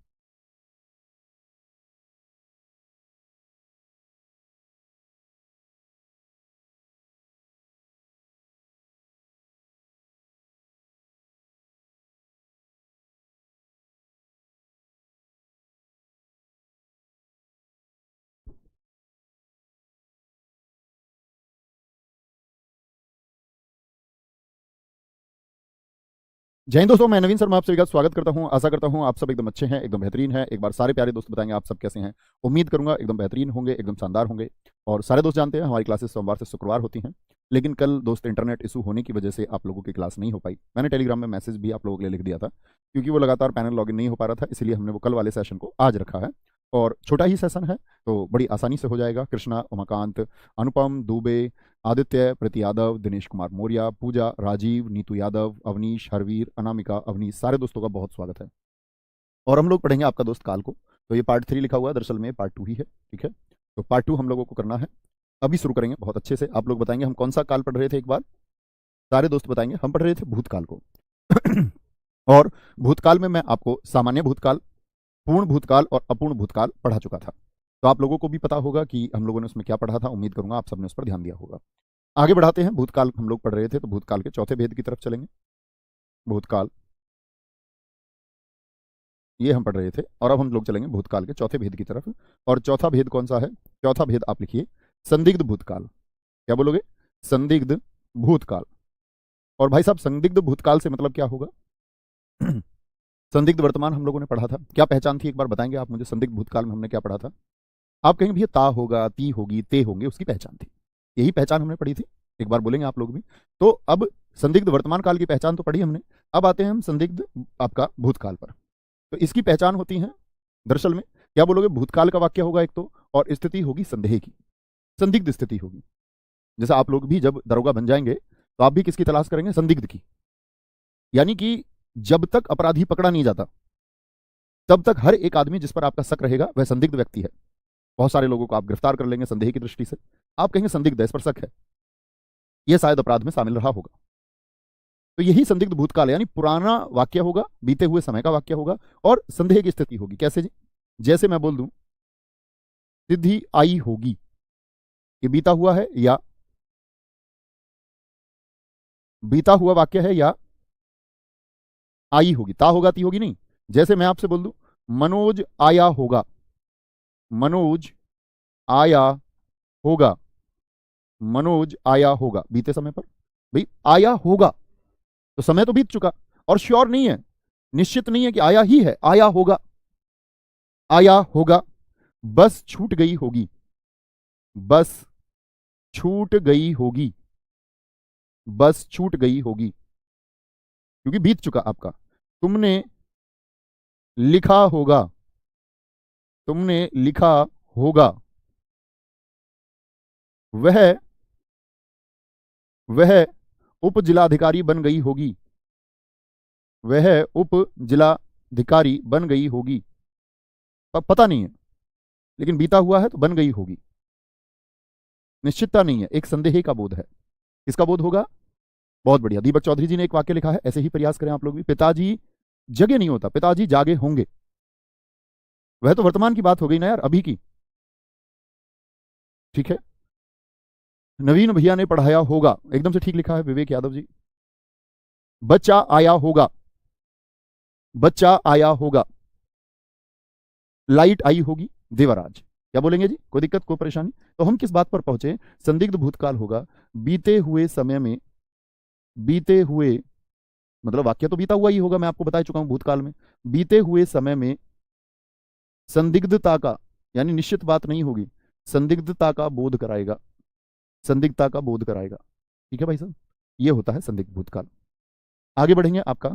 जय हिंद दोस्तों, मैं नवीन शर्मा आप सभी का स्वागत करता हूं। आशा करता हूं आप सब एकदम अच्छे हैं, एकदम बेहतरीन हैं। एक बार सारे प्यारे दोस्त बताएंगे आप सब कैसे हैं। उम्मीद करूंगा एकदम बेहतरीन होंगे, एकदम शानदार होंगे। और सारे दोस्त जानते हैं हमारी क्लासेस सोमवार से शुक्रवार होती हैं, लेकिन कल दोस्त इंटरनेट इशू होने की वजह से आप लोगों की क्लास नहीं हो पाई। मैंने टेलीग्राम में मैसेज भी आप लोगों के लिए लिख दिया था, क्योंकि वो लगातार पैनल लॉगिन नहीं हो पा रहा था, इसलिए हमने वो कल वाले सेशन को आज रखा है। और छोटा ही सेशन है तो बड़ी आसानी से हो जाएगा। कृष्णा, उमाकांत, अनुपम दुबे, आदित्य, प्रति यादव, दिनेश कुमार मौर्य, पूजा, राजीव, नीतू यादव, अवनीश, हरवीर, अनामिका, अवनीश, सारे दोस्तों का बहुत स्वागत है। और हम लोग पढ़ेंगे आपका दोस्त काल को। तो ये पार्ट 3 लिखा हुआ है, दरअसल में पार्ट 2 ही है। ठीक है, तो पार्ट 2 हम लोगों को करना है। अभी शुरू करेंगे बहुत अच्छे से। आप लोग बताएंगे हम कौन सा काल पढ़ रहे थे, एक बार सारे दोस्त बताएंगे। हम पढ़ रहे थे भूतकाल को। और भूतकाल में मैं आपको सामान्य भूतकाल, पूर्ण भूतकाल और अपूर्ण भूतकाल पढ़ा चुका था। तो आप लोगों को भी पता होगा कि हम लोगों ने उसमें क्या पढ़ा था। उम्मीद करूंगा आप सबने उस पर ध्यान दिया होगा। आगे बढ़ाते हैं। भूतकाल हम लोग पढ़ रहे थे, तो भूतकाल के चौथे भेद की तरफ चलेंगे। भूतकाल ये हम पढ़ रहे थे, और अब हम लोग चलेंगे भूतकाल के चौथे भेद की तरफ। और चौथा भेद कौन सा है? चौथा भेद आप लिखिए संदिग्ध भूतकाल। क्या बोलोगे? संदिग्ध भूतकाल। और भाई साहब, संदिग्ध भूतकाल से मतलब क्या होगा? संदिग्ध वर्तमान हम लोगों ने पढ़ा था, क्या पहचान थी एक बार बताएंगे आप मुझे? संदिग्ध भूतकाल में हमने क्या पढ़ा था? आप कहेंगे भैया ता होगा, ती होगी, ते होंगे, उसकी पहचान थी। यही पहचान हमने पढ़ी थी। एक बार बोलेंगे आप लोग भी। तो अब संदिग्ध वर्तमान काल की पहचान तो पढ़ी हमने, अब आते हैं हम संदिग्ध आपका भूतकाल पर। तो इसकी पहचान होती है दरअसल में, क्या बोलोगे, भूतकाल का वाक्य होगा एक तो, और स्थिति होगी संदेह की, संदिग्ध स्थिति होगी। जैसे आप लोग भी जब दरोगा बन जाएंगे तो आप भी किसकी तलाश करेंगे, संदिग्ध की। यानी कि जब तक अपराधी पकड़ा नहीं जाता तब तक हर एक आदमी जिस पर आपका शक रहेगा वह संदिग्ध व्यक्ति है। बहुत सारे लोगों को आप गिरफ्तार कर लेंगे संदेह की दृष्टि से, आप कहेंगे संदिग्ध है, इस पर शक है, यह शायद अपराध में शामिल रहा होगा। तो यही संदिग्ध भूतकाल है, यानी पुराना वाक्य होगा, बीते हुए समय का वाक्य होगा और संदेह की स्थिति होगी। कैसे जी, जैसे मैं बोल दूं सिद्धि आई होगी, ये बीता हुआ है या बीता हुआ वाक्य है या आई होगी, ता होगा ती होगी नहीं। जैसे मैं आपसे बोल दूं मनोज आया होगा, मनोज आया होगा, मनोज आया होगा, बीते समय पर भाई आया होगा, तो समय तो बीत चुका और श्योर नहीं है, निश्चित नहीं है कि आया ही है, आया होगा, आया होगा। बस छूट गई होगी, बस छूट गई होगी, बस छूट गई होगी, क्योंकि बीत चुका आपका। तुमने लिखा होगा, तुमने लिखा होगा, वह उप जिलाधिकारी बन गई होगी, वह उप जिलाधिकारी बन गई होगी। पता नहीं है लेकिन बीता हुआ है तो बन गई होगी, निश्चितता नहीं है, एक संदेह का बोध है। किसका बोध होगा, बहुत बढ़िया, दीपक चौधरी जी ने एक वाक्य लिखा है, ऐसे ही प्रयास करें आप लोग भी। पिताजी जगे नहीं होता, पिताजी जागे होंगे, वह तो वर्तमान की बात हो गई ना यार, अभी की, ठीक है। नवीन भैया ने पढ़ाया होगा, एकदम से ठीक लिखा है विवेक यादव जी। बच्चा आया होगा, बच्चा आया होगा, लाइट आई होगी, देवराज। क्या बोलेंगे जी, कोई दिक्कत कोई परेशानी। तो हम किस बात पर पहुंचे, संदिग्ध भूतकाल होगा, बीते हुए समय में, बीते हुए मतलब वाक्य तो बीता हुआ ही होगा, मैं आपको बता चुका हूं भूतकाल में, बीते हुए समय में संदिग्धता का, यानी निश्चित बात नहीं होगी, संदिग्धता का बोध कराएगा, संदिग्धता का बोध कराएगा। ठीक है भाई साहब, यह होता है संदिग्ध भूतकाल। आगे बढ़ेंगे आपका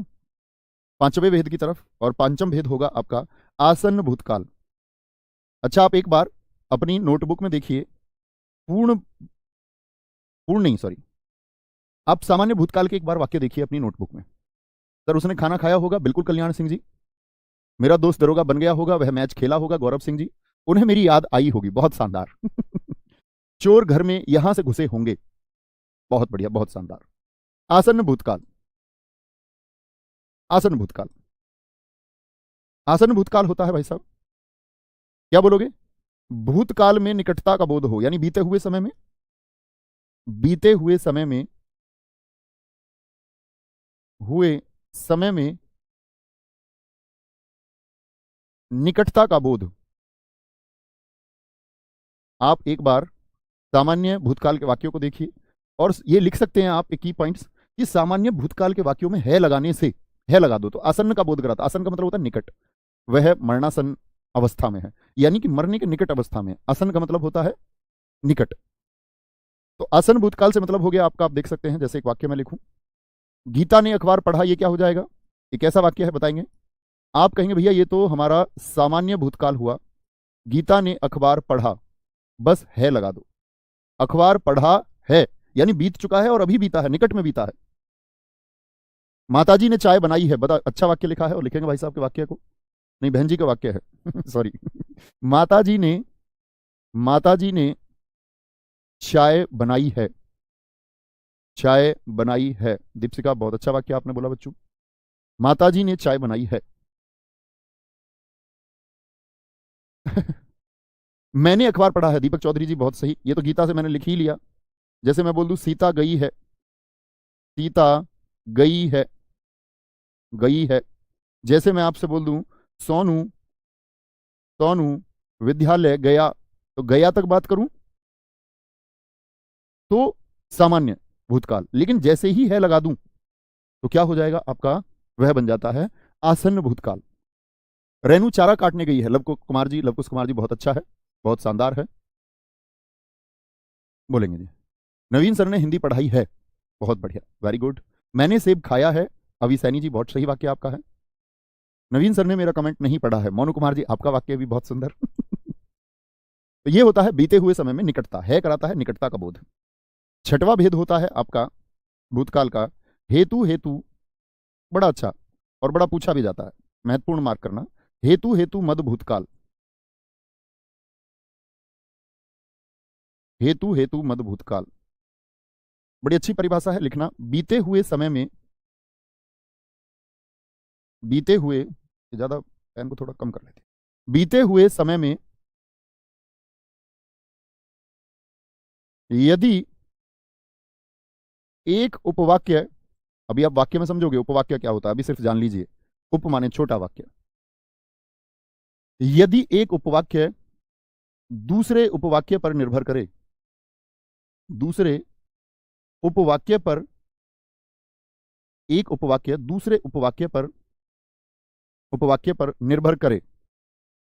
पांचवें भेद की तरफ, और पांचम भेद होगा आपका आसन्न भूतकाल। अच्छा, आप एक बार अपनी नोटबुक में देखिए, पूर्ण पूर्ण नहीं सॉरी, आप सामान्य भूतकाल के एक बार वाक्य देखिए अपनी नोटबुक में। सर उसने खाना खाया होगा, बिल्कुल कल्याण सिंह जी। मेरा दोस्त दरोगा बन गया होगा, वह मैच खेला होगा, गौरव सिंह जी। उन्हें मेरी याद आई होगी, बहुत शानदार। चोर घर में यहां से घुसे होंगे, बहुत बढ़िया, बहुत शानदार। आसन्न भूतकाल, आसन्न भूतकाल, आसन्न भूतकाल होता है भाई साहब, क्या बोलोगे, भूतकाल में निकटता का बोध हो, यानी बीते हुए समय में, बीते हुए समय में, हुए समय में निकटता का बोध। आप एक बार सामान्य भूतकाल के वाक्यों को देखिए और ये लिख सकते हैं आप एक की पॉइंट्स कि सामान्य भूतकाल के वाक्यों में है लगाने से, है लगा दो तो आसन्न का बोध कराता। आसन्न का मतलब होता है निकट, वह मरणासन अवस्था में है, यानी कि मरने के निकट अवस्था में। आसन्न का मतलब होता है निकट। तो आसन्न भूतकाल से मतलब हो गया आपका, आप देख सकते हैं, जैसे एक वाक्य में लिखूं, गीता ने अखबार पढ़ा, ये क्या हो जाएगा, ये कैसा वाक्य है बताएंगे आप। कहेंगे भैया ये तो हमारा सामान्य भूतकाल हुआ, गीता ने अखबार पढ़ा, बस है लगा दो। अखबार पढ़ा है यानी बीत चुका है और अभी बीता है, निकट में बीता है। माताजी ने चाय बनाई है, बता, अच्छा वाक्य लिखा है, और लिखेंगे भाई साहब के वाक्य को, नहीं बहन जी का वाक्य है सॉरी। माताजी ने, माताजी ने चाय बनाई है, चाय बनाई है। दीपशिका, बहुत अच्छा वाक्य आपने बोला बच्चों, माताजी ने चाय बनाई है। मैंने अखबार पढ़ा है, दीपक चौधरी जी बहुत सही, ये तो गीता से मैंने लिख ही लिया। जैसे मैं बोल दूं सीता गई है, सीता गई है, गई है। जैसे मैं आपसे बोल दूं सोनू, सोनू विद्यालय गया, तो गया तक बात करूं तो सामान्य भूतकाल, लेकिन जैसे ही है लगा दूं तो क्या हो जाएगा आपका, वह बन जाता है आसन्न भूतकाल। रेनू चारा काटने गई है, कुमार जी, लवकुश कुमार जी बहुत अच्छा है, बहुत शानदार है, बोलेंगे जी। नवीन सर ने हिंदी पढ़ाई है, बहुत बढ़िया, वेरी गुड। मैंने सेब खाया है, अभी सैनी जी बहुत सही वाक्य आपका है। नवीन सर ने मेरा कमेंट नहीं पढ़ा है, मोनू कुमार जी आपका वाक्य भी बहुत सुंदर। तो ये होता है बीते हुए समय में निकटता है, कराता है निकटता का बोध। छठवां भेद होता है आपका भूतकाल का, हेतु हेतु, बड़ा अच्छा और बड़ा पूछा भी जाता है, महत्वपूर्ण मार्क करना। हेतु हेतु मद भूतकाल, हेतु हेतु मद भूतकाल, बड़ी अच्छी परिभाषा है, लिखना। बीते हुए समय में, बीते हुए, ज्यादा पेन को थोड़ा कम कर लेते, बीते हुए समय में यदि एक उपवाक्य, अभी आप वाक्य में समझोगे उपवाक्य क्या होता है, अभी सिर्फ जान लीजिए। उप माने छोटा वाक्य, यदि एक उपवाक्य दूसरे उपवाक्य पर निर्भर करे, दूसरे उपवाक्य पर, एक उपवाक्य दूसरे उपवाक्य पर निर्भर करे,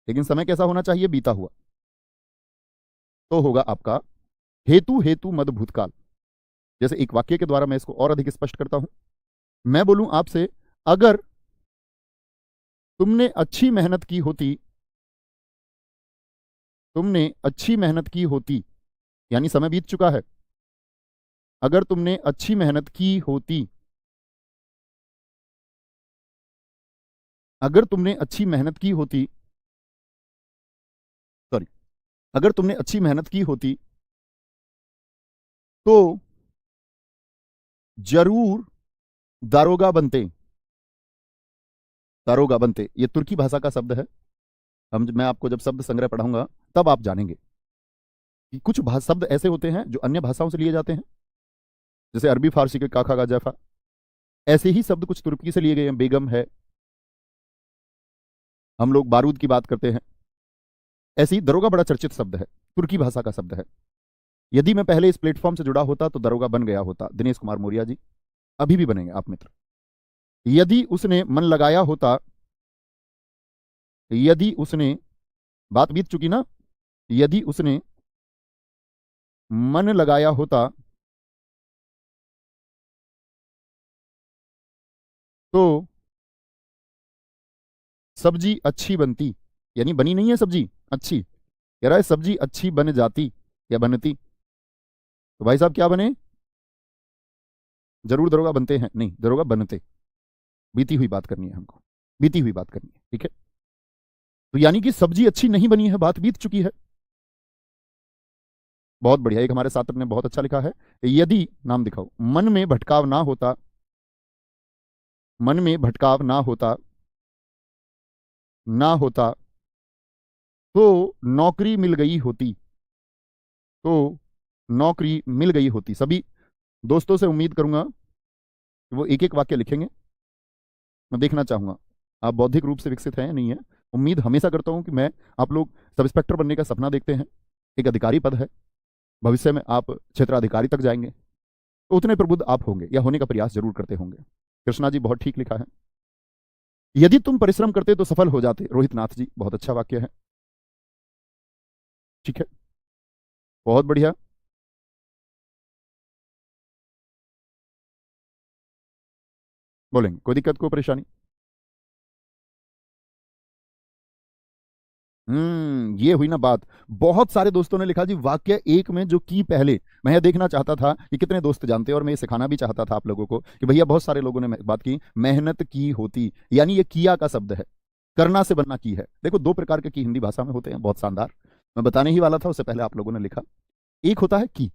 लेकिन समय कैसा होना चाहिए, बीता हुआ, तो होगा आपका हेतु हेतु मद भूतकाल। जैसे एक वाक्य के द्वारा मैं इसको और अधिक स्पष्ट करता हूं। मैं बोलूं आपसे, अगर तुमने अच्छी मेहनत की होती, तुमने अच्छी मेहनत की होती, यानी समय बीत चुका है, अगर तुमने अच्छी मेहनत की होती, अगर तुमने अच्छी मेहनत की होती, सॉरी, अगर तुमने अच्छी मेहनत की होती तो जरूर दारोगा बनते, दारोगा बनते, ये तुर्की भाषा का शब्द है। मैं आपको जब शब्द संग्रह पढ़ाऊंगा तब आप जानेंगे कि कुछ शब्द ऐसे होते हैं जो अन्य भाषाओं से लिए जाते हैं, जैसे अरबी फारसी के काखा का जैफा, ऐसे ही शब्द कुछ तुर्की से लिए गए हैं, बेगम है, हम लोग बारूद की बात करते हैं, ऐसे ही दरोगा बड़ा चर्चित शब्द है, तुर्की भाषा का शब्द है। यदि मैं पहले इस प्लेटफॉर्म से जुड़ा होता तो दरोगा बन गया होता, दिनेश कुमार मौर्य जी, अभी भी बनेंगे आप मित्र। यदि उसने मन लगाया होता, यदि उसने, बात बीत चुकी ना, यदि उसने मन लगाया होता तो सब्जी अच्छी बनती, यानी बनी नहीं है सब्जी अच्छी, कह रहा है सब्जी अच्छी बन जाती या बनती, तो भाई साहब क्या बने, जरूर दरोगा बनते हैं, नहीं दरोगा बनते, बीती हुई बात करनी है हमको, बीती हुई बात करनी है, ठीक है। तो यानी कि सब्जी अच्छी नहीं बनी है, बात बीत चुकी है। बहुत बढ़िया, एक हमारे छात्र ने बहुत अच्छा लिखा है, यदि, नाम दिखाओ, मन में भटकाव ना होता, मन में भटकाव ना होता, ना होता तो नौकरी मिल गई होती, तो नौकरी मिल गई होती। सभी दोस्तों से उम्मीद करूंगा कि वो एक एक वाक्य लिखेंगे, मैं देखना चाहूंगा आप बौद्धिक रूप से विकसित हैं या नहीं है। उम्मीद हमेशा करता हूं कि मैं, आप लोग सब इंस्पेक्टर बनने का सपना देखते हैं, एक अधिकारी पद है, भविष्य में आप क्षेत्राधिकारी तक जाएंगे, तो उतने प्रबुद्ध आप होंगे या होने का प्रयास जरूर करते होंगे। कृष्णा जी बहुत ठीक लिखा है, यदि तुम परिश्रम करते तो सफल हो जाते, रोहित नाथ जी बहुत अच्छा वाक्य है, ठीक है, बहुत बढ़िया। बोलेंगे, कोई दिक्कत कोई परेशानी? ये हुई ना बात। बहुत सारे दोस्तों ने लिखा जी वाक्य एक में जो की पहले, मैं यह देखना चाहता था कि कितने दोस्त जानते हैं, और मैं ये सिखाना भी चाहता था आप लोगों को कि भैया बहुत सारे लोगों ने बात की, मेहनत की होती, यानी ये किया का शब्द है, करना से बनना की है। देखो दो प्रकार के की हिंदी भाषा में होते हैं, बहुत शानदार, मैं बताने ही वाला था, उससे पहले आप लोगों ने लिखा। एक होता है की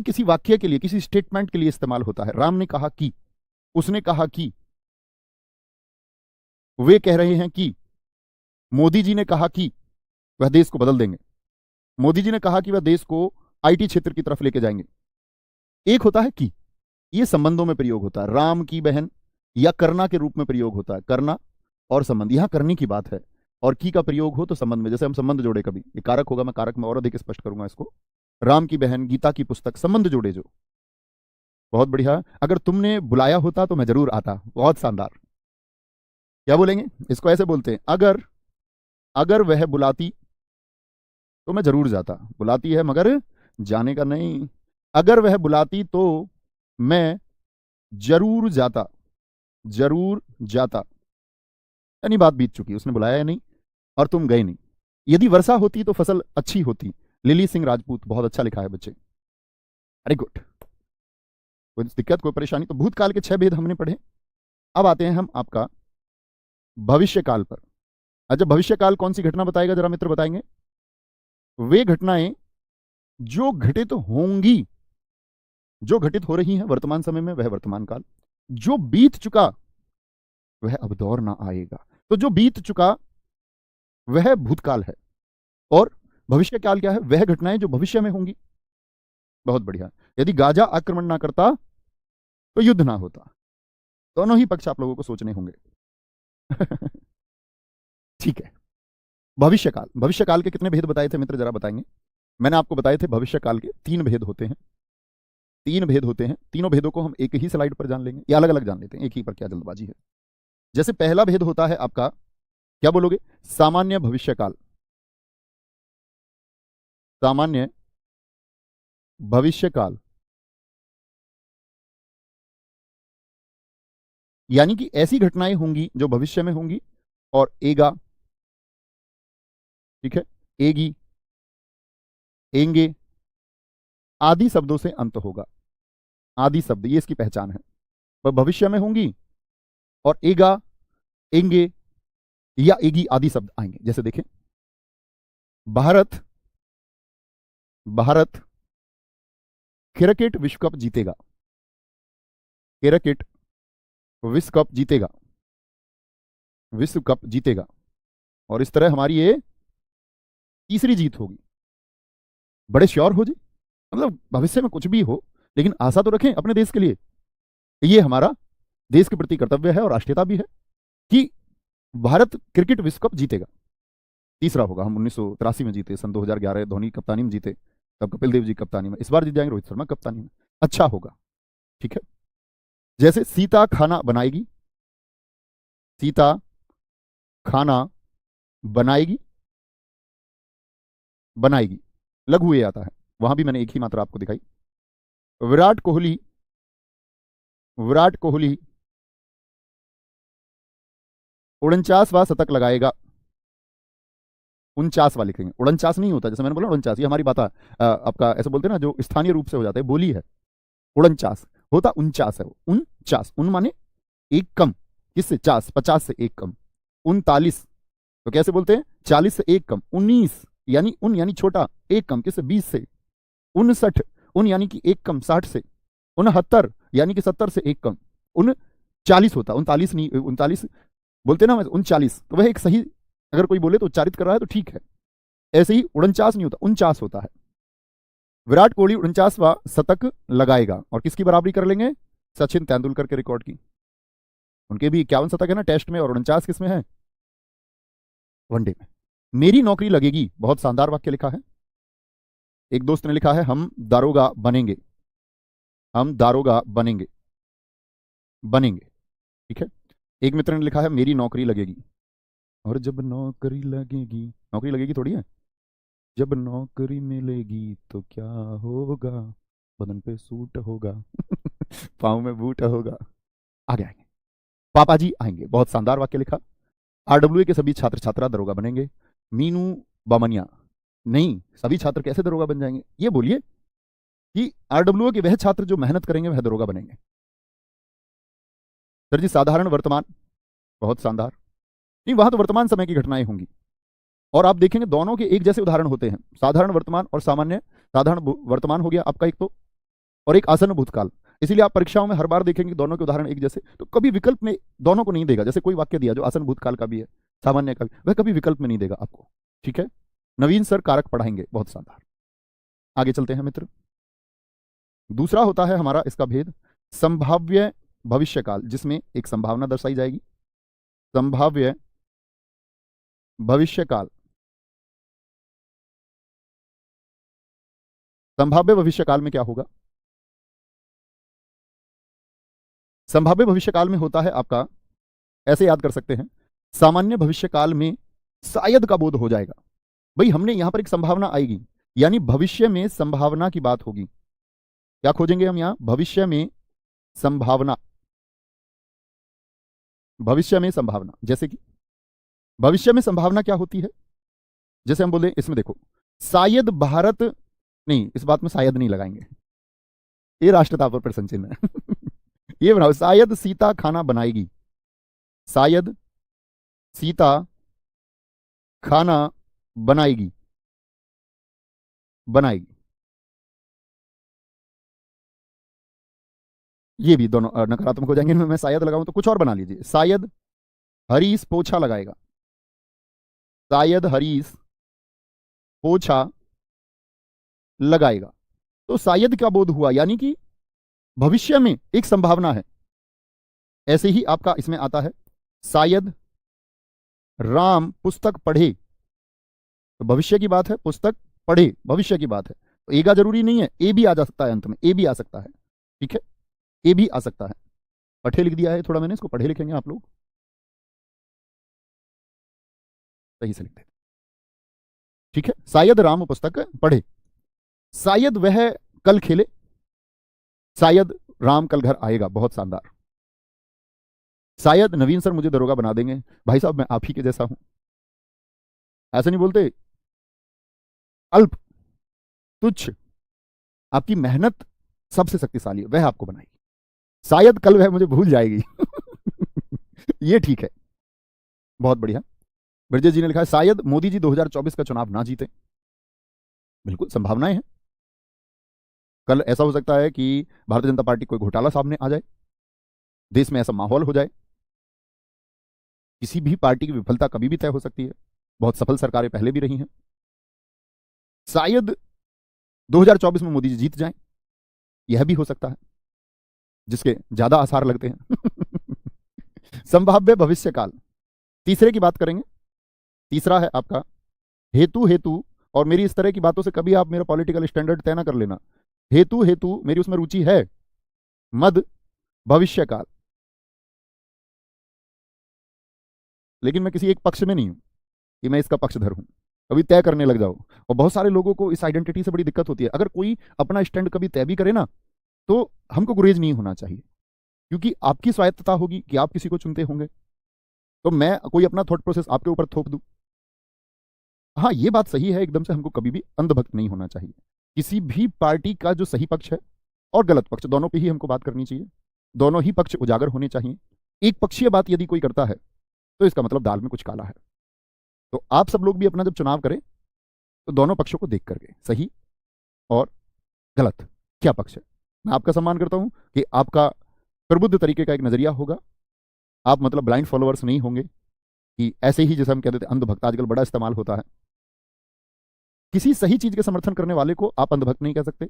किसी वाक्य के लिए, किसी स्टेटमेंट के लिए इस्तेमाल होता है। राम ने कहा कि, उसने कहा कि, वे कह रहे हैं कि, मोदी जी ने कहा कि वह देश को बदल देंगे, मोदी जी ने कहा कि वह देश को आईटी क्षेत्र की तरफ लेके जाएंगे। एक होता है कि, ये संबंधों में प्रयोग होता है, राम की बहन, या करना के रूप में प्रयोग होता है, करना और संबंध, यहां करने की बात है, और की का प्रयोग हो तो संबंध में, जैसे हम संबंध जोड़े, कभी ये कारक होगा, मैं कारक में और अधिक स्पष्ट करूंगा इसको, राम की बहन, गीता की पुस्तक, संबंध जोड़े जो, बहुत बढ़िया। अगर तुमने बुलाया होता तो मैं जरूर आता, बहुत शानदार। क्या बोलेंगे इसको, ऐसे बोलते हैं, अगर, अगर वह बुलाती तो मैं जरूर जाता, बुलाती है मगर जाने का नहीं, अगर वह बुलाती तो मैं जरूर जाता, जरूर जाता। यानी बात बीत चुकी, उसने बुलाया या नहीं और तुम गए नहीं। यदि वर्षा होती तो फसल अच्छी होती। लिली सिंह राजपूत, बहुत अच्छा लिखा है बच्चे, वेरी गुड। कोई दिक्कत, कोई परेशानी? तो भूतकाल के 6 भेद हमने पढ़े। अब आते हैं हम आपका भविष्यकाल पर। अच्छा, भविष्यकाल कौन सी घटना बताएगा जरा मित्र, बताएंगे? वे घटनाएं जो घटित होंगी, जो घटित हो रही हैं वर्तमान समय में, वह वर्तमान काल। जो बीत चुका वह अब दौर ना आएगा। तो जो बीत चुका वह भूतकाल है, और भविष्यकाल क्या है? वह घटनाएं जो भविष्य में होंगी। बहुत बढ़िया। यदि गाजा आक्रमण ना करता तो युद्ध ना होता। दोनों ही पक्ष आप लोगों को सोचने होंगे। ठीक है। भविष्यकाल, भविष्यकाल के कितने भेद बताए थे मित्र, जरा बताएंगे? मैंने आपको बताए थे भविष्यकाल के 3 भेद होते हैं। 3 भेद होते हैं। तीनों भेदों को हम एक ही स्लाइड पर जान लेंगे या अलग अलग जान लेते हैं, एक ही पर क्या जल्दबाजी है। जैसे पहला भेद होता है आपका, क्या बोलोगे? सामान्य भविष्यकाल। सामान्य भविष्यकाल यानी कि ऐसी घटनाएं होंगी जो भविष्य में होंगी, और एगा, ठीक है, एगी, एंगे आदि शब्दों से अंत होगा। आदि शब्द, ये इसकी पहचान है। वह भविष्य में होंगी और एगा, एंगे या एगी आदि शब्द आएंगे। जैसे देखें, भारत, भारत क्रिकेट विश्व कप जीतेगा। क्रिकेट विश्व कप जीतेगा, विश्व कप जीतेगा। और इस तरह हमारी ये तीसरी जीत होगी। बड़े श्योर हो जी, मतलब भविष्य में कुछ भी हो लेकिन आशा तो रखें अपने देश के लिए। ये हमारा देश के प्रति कर्तव्य है और राष्ट्रीयता भी है कि भारत क्रिकेट विश्व कप जीतेगा। तीसरा होगा, हम 1983 में जीते, सन 2011 धोनी कप्तानी में जीते, तब कपिल देव जी कप्तानी में। इस बार जीत जाएंगे रोहित शर्मा कप्तानी में, अच्छा होगा। ठीक है। जैसे सीता खाना बनाएगी, सीता खाना बनाएगी, बनाएगी लघु ए आता है, वहां भी मैंने एक ही मात्रा आपको दिखाई। विराट कोहली, विराट कोहली 49वां शतक लगाएगा। 49वां लिखेंगे, 49 नहीं होता, जैसे मैंने बोला 49, ये हमारी बात आपका ऐसे बोलते हैं ना, जो स्थानीय रूप से हो जाता है, बोली है। 49 होता 49 है वो, 49, उन माने एक कम, किससे? 50 से एक कम। 39 तो कैसे बोलते हैं? 40 से एक कम। 19 यानी उन यानी छोटा, एक कम, किससे? 20 से। 59 उन यानी कि एक कम, 60 से। 69 यानी कि 70 से एक कम। 39 होता, 39 नहीं, 39 बोलते ना 39, तो वह एक सही, अगर कोई बोले तो उच्चारित कर रहा है तो ठीक है। ऐसे ही 49 नहीं होता, 49 होता है। विराट कोहली 49वां शतक लगाएगा, और किसकी बराबरी कर लेंगे? सचिन तेंदुलकर के रिकॉर्ड की। उनके भी 51 शतक है ना टेस्ट में, और 49 किसमें है? वनडे में। मेरी नौकरी लगेगी, बहुत शानदार वाक्य लिखा है। एक दोस्त ने लिखा है, हम दारोगा बनेंगे, हम दारोगा बनेंगे, बनेंगे। ठीक है। एक मित्र ने लिखा है, मेरी नौकरी लगेगी। और जब नौकरी लगेगी, नौकरी लगेगी थोड़ी है, जब नौकरी मिलेगी तो क्या होगा? बदन पे सूट होगा, पाँव में बूट होगा। आगे आएंगे, पापा जी आएंगे, बहुत शानदार वाक्य लिखा। आरडब्ल्यूए के सभी छात्र छात्रा दरोगा बनेंगे। मीनू बामनिया, नहीं, सभी छात्र कैसे दरोगा बन जाएंगे? ये बोलिए कि आरडब्ल्यूए के वह छात्र जो मेहनत करेंगे वह दरोगा बनेंगे। सर जी साधारण वर्तमान, बहुत शानदार। नहीं, वहां तो वर्तमान समय की घटनाएं होंगी, और आप देखेंगे दोनों के एक जैसे उदाहरण होते हैं, साधारण वर्तमान और सामान्य। साधारण वर्तमान हो गया आपका एक तो, और एक आसन्न भूतकाल। इसीलिए आप परीक्षाओं में हर बार देखेंगे दोनों के उदाहरण एक जैसे, तो कभी विकल्प में दोनों को नहीं देगा। जैसे कोई वाक्य दिया जो आसन्न भूतकाल का भी है, सामान्य का भी, वह कभी विकल्प में नहीं देगा आपको। ठीक है। नवीन सर कारक पढ़ाएंगे, बहुत शानदार। आगे चलते हैं मित्र। दूसरा होता है हमारा इसका भेद, संभाव्य भविष्यकाल, जिसमें एक संभावना दर्शाई जाएगी। संभाव्य भविष्यकाल, संभाव्य भविष्यकाल में क्या होगा? संभाव्य भविष्यकाल में होता है आपका, ऐसे याद कर सकते हैं, सामान्य भविष्यकाल में शायद का बोध हो जाएगा। भाई हमने यहां पर एक संभावना आएगी, यानी भविष्य में संभावना की बात होगी। क्या खोजेंगे हम यहां? भविष्य में संभावना। भविष्य में संभावना, जैसे कि भविष्य में संभावना क्या होती है? जैसे हम बोले, इसमें देखो, शायद भारत, नहीं, इस बात में शायद नहीं लगाएंगे, ये राष्ट्रता पर प्रश्न चिन्ह है। ये बनाओ, शायद सीता खाना बनाएगी। शायद सीता खाना बनाएगी। बनाएगी, ये भी दोनों नकारात्मक हो जाएंगे। मैं शायद लगाऊं तो कुछ और बना लीजिए। शायद हरीश पोछा लगाएगा। शायद हरीश पोछा लगाएगा। तो शायद क्या बोध हुआ? यानी कि भविष्य में एक संभावना है। ऐसे ही आपका इसमें आता है, शायद राम पुस्तक पढ़े। तो भविष्य की बात है, पुस्तक पढ़े भविष्य की बात है, तो एगा जरूरी नहीं है, ए भी आ जा सकता है, अंत में ए भी आ सकता है। ठीक है, ए भी आ सकता है। पढ़े लिख दिया है थोड़ा मैंने, इसको पढ़े लिखेंगे आप लोग, सही से लिख देते। ठीक है, शायद राम पुस्तक पढ़े। शायद वह कल खेले। शायद राम कल घर आएगा, बहुत शानदार। शायद नवीन सर मुझे दरोगा बना देंगे। भाई साहब, मैं आप ही के जैसा हूं, ऐसा नहीं बोलते। अल्प, तुच्छ, आपकी मेहनत सबसे शक्तिशाली है, वह आपको बनाएगी। शायद कल वह मुझे भूल जाएगी। ये ठीक है, बहुत बढ़िया। ब्रजेश जी ने लिखा है, शायद मोदी जी 2024 का चुनाव ना जीते। बिल्कुल संभावनाएं हैं। कल ऐसा हो सकता है कि भारतीय जनता पार्टी कोई घोटाला सामने आ जाए, देश में ऐसा माहौल हो जाए। किसी भी पार्टी की विफलता कभी भी तय हो सकती है, बहुत सफल सरकारें पहले भी रही हैं। शायद 2024 में मोदी जी जीत जाएं, यह भी हो सकता है, जिसके ज्यादा आसार लगते हैं। संभाव्य भविष्य काल, तीसरे की बात करेंगे। तीसरा है आपका हेतु। हेतु, और मेरी इस तरह की बातों से कभी आप मेरा पॉलिटिकल स्टैंडर्ड तय ना कर लेना। हेतु, हेतु मेरी उसमें रुचि है। मद भविष्य काल, लेकिन मैं किसी एक पक्ष में नहीं हूं कि मैं इसका पक्षधर हूं। कभी तय करने लग जाओ, और बहुत सारे लोगों को इस आइडेंटिटी से बड़ी दिक्कत होती है। अगर कोई अपना स्टैंड कभी तय भी करे ना, तो हमको गुरेज नहीं होना चाहिए, क्योंकि आपकी स्वायत्तता होगी कि आप किसी को चुनते होंगे। तो मैं कोई अपना थॉट प्रोसेस आपके ऊपर थोप दूं? हाँ, ये बात सही है, एकदम से हमको कभी भी अंधभक्त नहीं होना चाहिए। किसी भी पार्टी का जो सही पक्ष है और गलत पक्ष, दोनों पे ही हमको बात करनी चाहिए। दोनों ही पक्ष उजागर होने चाहिए। एक पक्षीय बात यदि कोई करता है, तो इसका मतलब दाल में कुछ काला है। तो आप सब लोग भी अपना जब चुनाव करें, तो दोनों पक्षों को देख करके, सही और गलत क्या पक्ष है। मैं आपका सम्मान करता हूं कि आपका प्रबुद्ध तरीके का एक नजरिया होगा। आप मतलब ब्लाइंड फॉलोअर्स नहीं होंगे कि ऐसे ही, जैसे हम कहते थे अंधभक्त आजकल बड़ा इस्तेमाल होता है। किसी सही चीज के समर्थन करने वाले को आप अंधभक्त नहीं कह सकते,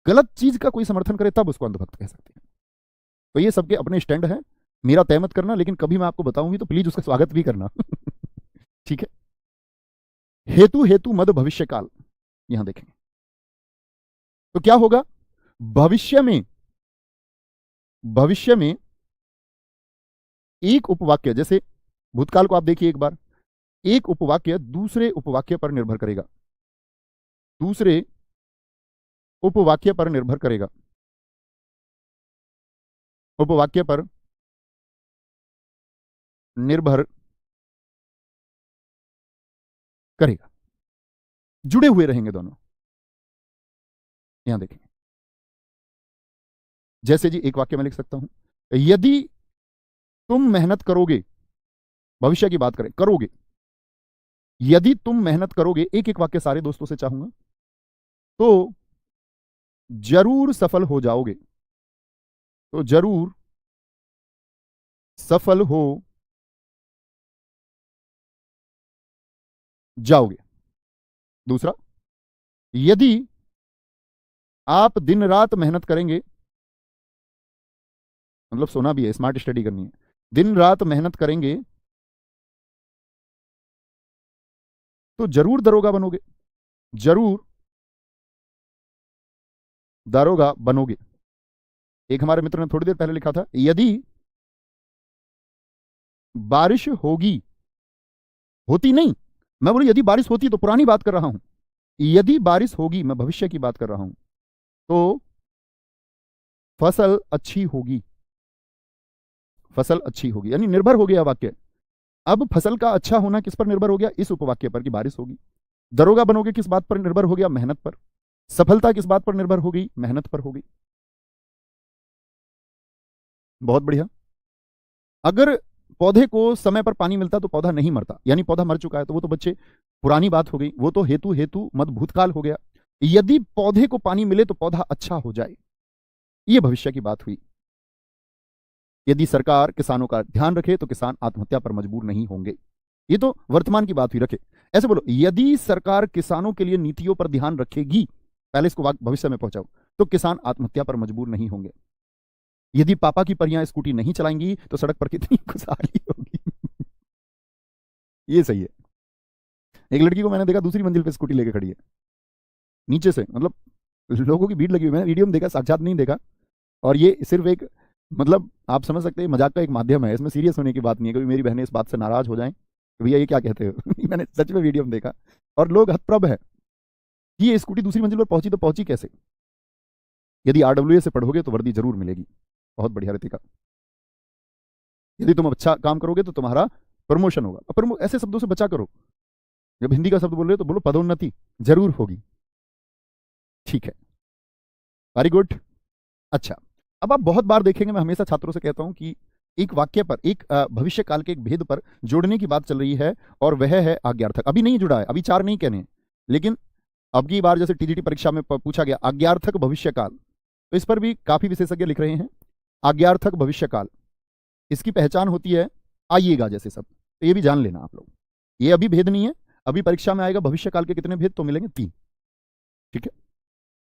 गलत चीज का कोई समर्थन करे तब उसको अंधभक्त कह सकते हैं। तो ये सबके अपने स्टैंड है, मेरा तय मत करना, लेकिन कभी मैं आपको बताऊंगी तो प्लीज उसका स्वागत भी करना। ठीक है। हेतु, हेतु मद भविष्य काल, यहां देखेंगे तो क्या होगा। भविष्य में, भविष्य में एक उपवाक्य, जैसे भूतकाल को आप देखिए एक बार, एक उपवाक्य दूसरे उपवाक्य पर निर्भर करेगा। दूसरे उपवाक्य पर निर्भर करेगा। उपवाक्य पर निर्भर करेगा, जुड़े हुए रहेंगे दोनों। यहां देखेंगे, जैसे जी एक वाक्य में लिख सकता हूं, यदि तुम मेहनत करोगे, भविष्य की बात करें, करोगे, यदि तुम मेहनत करोगे, एक एक वाक्य सारे दोस्तों से चाहूंगा, तो जरूर सफल हो जाओगे। तो जरूर सफल हो जाओगे। दूसरा, यदि आप दिन रात मेहनत करेंगे, मतलब सोना भी है, स्मार्ट स्टडी करनी है, दिन रात मेहनत करेंगे तो जरूर दरोगा बनोगे। जरूर दरोगा बनोगे। एक हमारे मित्र ने थोड़ी देर पहले लिखा था, यदि बारिश होगी, होती नहीं, मैं बोलूं यदि बारिश होती, तो पुरानी बात कर रहा हूं, यदि बारिश होगी, मैं भविष्य की बात कर रहा हूं, तो फसल अच्छी होगी। फसल अच्छी होगी यानी निर्भर हो गया वाक्य। अब फसल का अच्छा होना किस पर निर्भर हो गया? इस उपवाक्य पर कि बारिश होगी। दरोगा बनोगे किस बात पर निर्भर हो गया? मेहनत पर। सफलता किस बात पर निर्भर हो गई? मेहनत पर हो गई। बहुत बढ़िया। अगर पौधे को समय पर पानी मिलता तो पौधा नहीं मरता, यानी पौधा मर चुका है तो वो तो बच्चे पुरानी बात हो गई, वो तो हेतु हेतु मत भूतकाल हो गया। यदि पौधे को पानी मिले तो पौधा अच्छा हो जाए, ये भविष्य की बात हुई। यदि सरकार किसानों का ध्यान रखे तो किसान आत्महत्या पर मजबूर नहीं होंगे, ये तो वर्तमान की बात हुई। रखे ऐसे बोलो, यदि सरकार किसानों के लिए नीतियों पर ध्यान रखेगी, पहले इसको भविष्य में पहुंचाओ, तो किसान आत्महत्या पर मजबूर नहीं होंगे। यदि पापा की परियां स्कूटी नहीं चलाएंगी तो सड़क पर कितनी खुशहाली होगी। ये सही है। एक लड़की को मैंने देखा दूसरी मंजिल पे स्कूटी लेके खड़ी है, नीचे से, मतलब लोगों की भीड़ लगी हुई। मैंने वीडियो में देखा, साक्षात नहीं देखा। और ये सिर्फ एक, मतलब आप समझ सकते हैं, मजाक का एक माध्यम है, इसमें सीरियस होने की बात नहीं है। कभी मेरी बहनें इस बात से नाराज हो जाएं कि भैया ये क्या कहते हो। मैंने सच में वीडियो में देखा और लोग हतप्रभ है कि ये स्कूटी दूसरी मंजिल पर पहुंची तो पहुंची कैसे। यदि RWA से पढ़ोगे तो वर्दी जरूर मिलेगी। बहुत बढ़िया रितिका। यदि तुम अच्छा काम करोगे तो तुम्हारा प्रमोशन होगा। ऐसे शब्दों से बचा करो। जब हिंदी का शब्द बोल रहे हो तो बोलो पदोन्नति जरूर होगी। ठीक है, वेरी गुड। अच्छा, अब आप बहुत बार देखेंगे, मैं हमेशा छात्रों से कहता हूं कि एक वाक्य पर, एक भविष्य काल के एक भेद पर जोड़ने की बात चल रही है, और वह है आज्ञार्थक। अभी नहीं जुड़ा है, अभी 4 नहीं कहने, लेकिन अब की बार जैसे TGT परीक्षा में पूछा गया आज्ञार्थक भविष्य काल, तो इस पर भी काफी विशेषज्ञ लिख रहे हैं। आज्ञार्थक भविष्य काल, इसकी पहचान होती है आइएगा जैसे सब, तो ये भी जान लेना आप लोग। ये अभी भेद नहीं है, अभी परीक्षा में आएगा भविष्य काल के कितने भेद, तो मिलेंगे 3। ठीक है,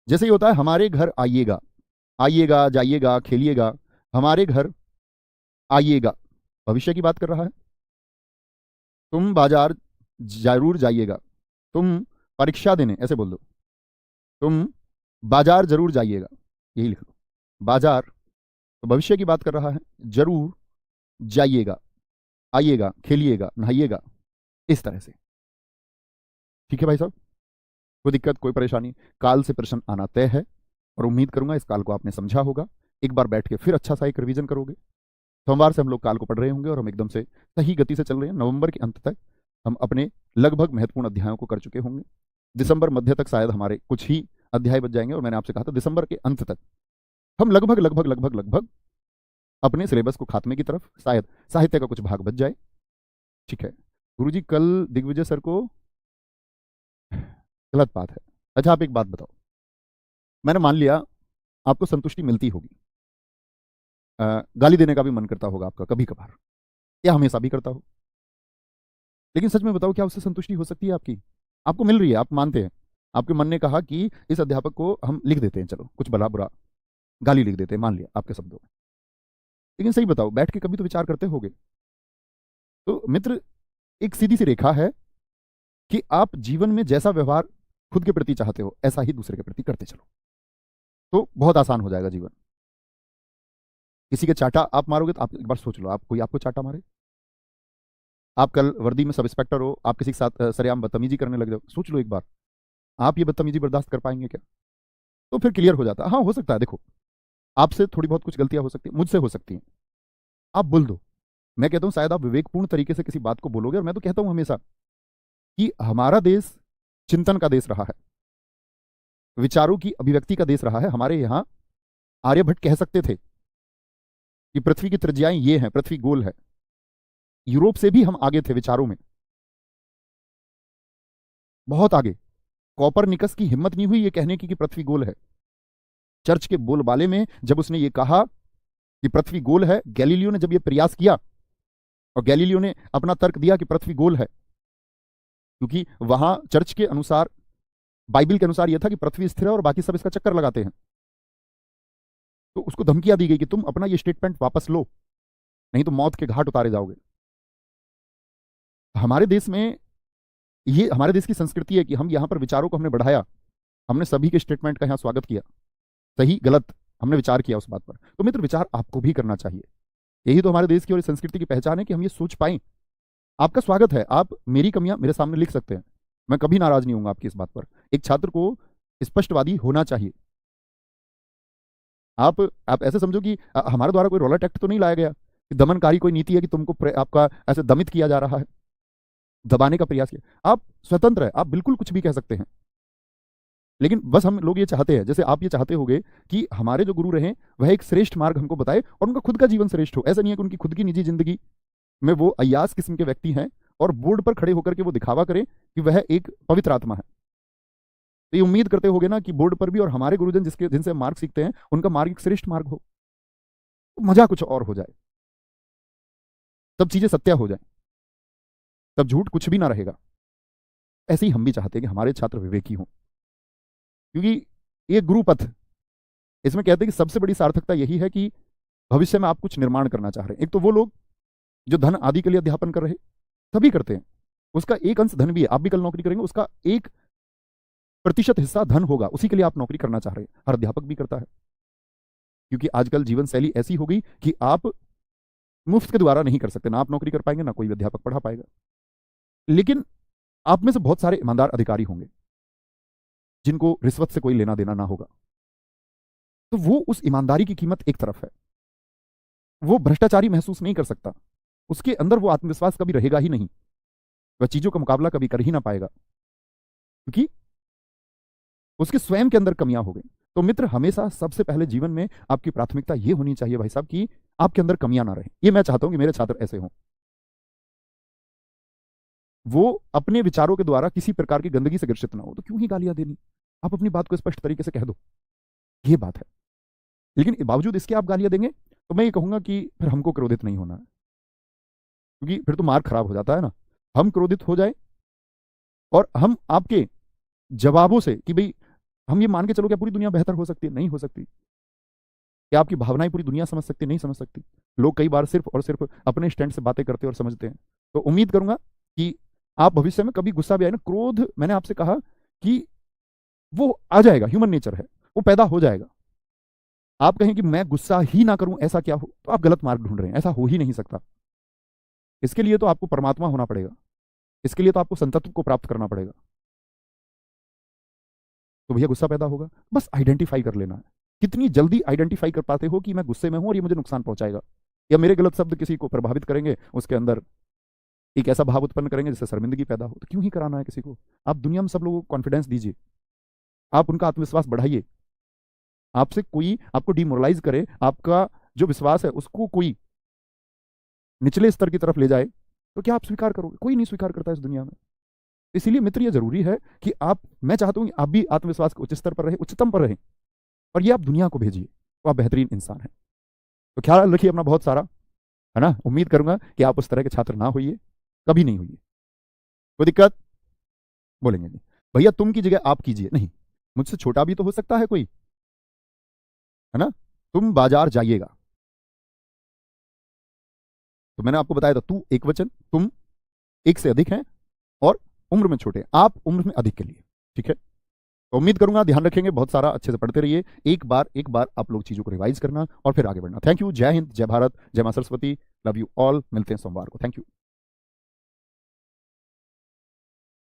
जैसे ही होता है हमारे घर आइएगा, आइएगा, जाइएगा, खेलिएगा, हमारे घर आइएगा, भविष्य की बात कर रहा है। तुम बाजार जरूर जाइएगा, तुम परीक्षा देने, ऐसे बोल दो, तुम बाजार जरूर जाइएगा, यही लिख लो। बाजार तो भविष्य की बात कर रहा है, जरूर जाइएगा, आइएगा, खेलिएगा, नहाइएगा, इस तरह से। ठीक है भाई साहब, कोई दिक्कत, कोई परेशानी? काल से प्रश्न आना तय है, और उम्मीद करूंगा इस काल को आपने समझा होगा। एक बार बैठ के फिर अच्छा सा एक रिवीजन करोगे। सोमवार से हम लोग काल को पढ़ रहे होंगे और हम एकदम से सही गति से चल रहे हैं। नवंबर के अंत तक हम अपने लगभग महत्वपूर्ण अध्यायों को कर चुके होंगे। दिसंबर मध्य तक शायद हमारे कुछ ही अध्याय बच जाएंगे, और मैंने आपसे कहा था दिसंबर के अंत तक हम लगभग लगभग लगभग लगभग अपने सिलेबस को खात्मे की तरफ, शायद साहित्य का कुछ भाग बच जाए। ठीक है गुरुजी, कल दिग्विजय सर को, गलत बात है। अच्छा आप एक बात बताओ, मैंने मान लिया आपको संतुष्टि मिलती होगी, गाली देने का भी मन करता होगा आपका कभी कभार, या हमेशा भी करता हो, लेकिन सच में बताओ क्या उससे संतुष्टि हो सकती है आपकी? आपको मिल रही है, आप मानते हैं, आपके मन ने कहा कि इस अध्यापक को हम लिख देते हैं, चलो कुछ भला बुरा गाली लिख देते हैं, मान लिया आपके शब्दों में, लेकिन सही बताओ बैठ के कभी तो विचार करते होगे। तो मित्र, एक सीधी सी रेखा है कि आप जीवन में जैसा व्यवहार खुद के प्रति चाहते हो ऐसा ही दूसरे के प्रति करते चलो, तो बहुत आसान हो जाएगा जीवन। किसी के चाटा आप मारोगे तो आप एक बार सोच लो, आप कोई आपको चाटा मारे, आप कल वर्दी में सब इंस्पेक्टर हो, आप किसी के साथ सरेआम बदतमीजी करने लग जाओ, सोच लो एक बार, आप ये बदतमीजी बर्दाश्त कर पाएंगे क्या? तो फिर क्लियर हो जाता है। हाँ हो सकता है, देखो आपसे थोड़ी बहुत कुछ गलतियां हो सकती है, मुझसे हो सकती हैं, आप बोल दो। मैं कहता हूं शायद आप विवेकपूर्ण तरीके से किसी बात को बोलोगे, और मैं तो कहता हूं हमेशा कि हमारा देश चिंतन का देश रहा है, विचारों की अभिव्यक्ति का देश रहा है। हमारे यहां आर्यभट्ट कह सकते थे कि पृथ्वी की त्रिज्याएं ये हैं, पृथ्वी गोल है। यूरोप से भी हम आगे थे विचारों में, बहुत आगे। कॉपरनिकस की हिम्मत नहीं हुई ये कहने की कि पृथ्वी गोल है। चर्च के बोलबाले में जब उसने ये कहा कि पृथ्वी गोल है, गैलीलियो ने जब ये प्रयास किया, और गैलीलियो ने अपना तर्क दिया कि पृथ्वी गोल है, क्योंकि वहां चर्च के अनुसार, बाइबल के अनुसार यह था कि पृथ्वी स्थिर है और बाकी सब इसका चक्कर लगाते हैं, तो उसको धमकियां दी गई कि तुम अपना ये स्टेटमेंट वापस लो, नहीं तो मौत के घाट उतारे जाओगे। हमारे देश में ये, हमारे देश की संस्कृति है कि हम यहां पर विचारों को हमने बढ़ाया, हमने सभी के स्टेटमेंट का यहां स्वागत किया, सही गलत हमने विचार किया उस बात पर। तो मित्र, विचार आपको भी करना चाहिए, यही तो हमारे देश की और संस्कृति की पहचान है कि हम ये सोच पाए। आपका स्वागत है, आप मेरी कमियां मेरे सामने लिख सकते हैं, मैं कभी नाराज नहीं हूंगा आपकी इस बात पर। एक छात्र को स्पष्टवादी होना चाहिए। आप ऐसे समझो कि हमारे द्वारा कोई रॉलेट एक्ट तो नहीं लाया गया कि दमनकारी कोई नीति है कि तुमको आपका ऐसे दमित किया जा रहा है, दबाने का प्रयास किया। आप स्वतंत्र है, आप बिल्कुल कुछ भी कह सकते हैं। लेकिन बस हम लोग ये चाहते हैं, जैसे आप ये चाहते होगे कि हमारे जो गुरु रहे वह एक श्रेष्ठ मार्ग हमको बताए और उनका खुद का जीवन श्रेष्ठ हो। ऐसा नहीं है कि उनकी खुद की निजी जिंदगी में वो अय्यास किस्म के व्यक्ति हैं और बोर्ड पर खड़े होकर के वो दिखावा करें कि वह एक पवित्र आत्मा है। तो ये उम्मीद करते होगे ना कि बोर्ड पर भी और हमारे गुरुजन जिनसे हम मार्ग सीखते हैं उनका मार्ग एक श्रेष्ठ मार्ग हो, तो मजा कुछ और हो जाए, तब चीजें सत्य हो जाए, तब झूठ कुछ भी ना रहेगा। ऐसे ही हम भी चाहते हैं कि हमारे छात्र विवेकी हों, क्योंकि ये गुरु पथ, इसमें कहते हैं कि सबसे बड़ी सार्थकता यही है कि भविष्य में आप कुछ निर्माण करना चाह रहे हैं। एक तो वो लोग जो धन आदि के लिए अध्यापन कर रहे, सभी करते हैं, उसका एक अंश धन भी है। आप भी कल नौकरी करेंगे, उसका 1% हिस्सा धन होगा, उसी के लिए आप नौकरी करना चाह रहे हैं। हर अध्यापक भी करता है, क्योंकि आजकल जीवन शैली ऐसी हो गई कि आप मुफ्त के द्वारा नहीं कर सकते, ना आप नौकरी कर पाएंगे ना कोई अध्यापक पढ़ा पाएगा। लेकिन आप में से बहुत सारे ईमानदार अधिकारी होंगे जिनको रिश्वत से कोई लेना देना ना होगा, तो वो उस ईमानदारी की कीमत एक तरफ है, वो भ्रष्टाचारी महसूस नहीं कर सकता, उसके अंदर वो आत्मविश्वास कभी रहेगा ही नहीं, वह चीजों का मुकाबला कभी कर ही ना पाएगा, क्योंकि उसके स्वयं के अंदर कमियां हो गई। तो मित्र, हमेशा सबसे पहले जीवन में आपकी प्राथमिकता ये होनी चाहिए भाई साहब कि आपके अंदर कमियां ना रहे। ये मैं चाहता हूं कि मेरे छात्र ऐसे हों, वो अपने विचारों के द्वारा किसी प्रकार की गंदगी से ग्रसित ना हो। तो क्यों ही गालियां देनी, आप अपनी बात को स्पष्ट तरीके से कह दो, ये बात है। लेकिन बावजूद इसके आप गालियां देंगे तो मैं ये कहूंगा कि फिर हमको क्रोधित नहीं होना है, क्योंकि फिर तो मार्ग खराब हो जाता है ना। हम क्रोधित हो जाए और हम आपके जवाबों से कि भाई हम ये मान के चलो क्या पूरी दुनिया बेहतर हो सकती है? नहीं हो सकती। क्या आपकी भावनाएं पूरी दुनिया समझ सकती है? नहीं समझ सकती। लोग कई बार सिर्फ और सिर्फ अपने स्टैंड से बातें करते और समझते हैं। तो उम्मीद करूंगा कि आप भविष्य में कभी गुस्सा भी आए ना, क्रोध, मैंने आपसे कहा कि वो आ जाएगा, ह्यूमन नेचर है, वो पैदा हो जाएगा। आप कहें कि मैं गुस्सा ही ना करूं, ऐसा क्या हो, तो आप गलत मार्ग ढूंढ रहे हैं। ऐसा हो ही नहीं सकता। इसके लिए तो आपको परमात्मा होना पड़ेगा, इसके लिए तो आपको संतत्व को प्राप्त करना पड़ेगा। तो भैया गुस्सा पैदा होगा, बस आइडेंटिफाई कर लेना है। कितनी जल्दी आइडेंटिफाई कर पाते हो कि मैं गुस्से में हूं और ये मुझे नुकसान पहुंचाएगा, या मेरे गलत शब्द किसी को प्रभावित करेंगे, उसके अंदर एक ऐसा भाव उत्पन्न करेंगे जिससे शर्मिंदगी पैदा हो, तो क्यों ही कराना है किसी को। आप दुनिया में सब लोगों को कॉन्फिडेंस दीजिए, आप उनका आत्मविश्वास बढ़ाइए। आपसे कोई आपको डिमोरलाइज करे, आपका जो विश्वास है उसको कोई निचले स्तर की तरफ ले जाए, तो क्या आप स्वीकार करोगे? कोई नहीं स्वीकार करता इस दुनिया में। इसीलिए मित्र, ये जरूरी है कि मैं चाहता हूं कि आप भी आत्मविश्वास के उच्च स्तर पर रहे, उच्चतम पर रहें, और ये आप दुनिया को भेजिए, तो आप बेहतरीन इंसान हैं। तो ख्याल रखिए अपना बहुत सारा, है ना। उम्मीद करूंगा कि आप उस तरह के छात्र ना होइए, कभी नहीं होइए। कोई दिक्कत? बोलेंगे नहीं भैया तुम की जगह आप कीजिए, नहीं, मुझसे छोटा भी तो हो सकता है कोई, है ना। तुम बाजार जाइएगा, तो मैंने आपको बताया था तू एक वचन, तुम एक से अधिक हैं और उम्र में छोटे, आप उम्र में अधिक के लिए, ठीक है। तो उम्मीद करूंगा ध्यान रखेंगे, बहुत सारा अच्छे से पढ़ते रहिए। एक बार आप लोग चीजों को रिवाइज करना और फिर आगे बढ़ना। Thank you. जय हिंद, जय भारत, जय मां सरस्वती। Love you all. मिलते हैं सोमवार को। Thank you.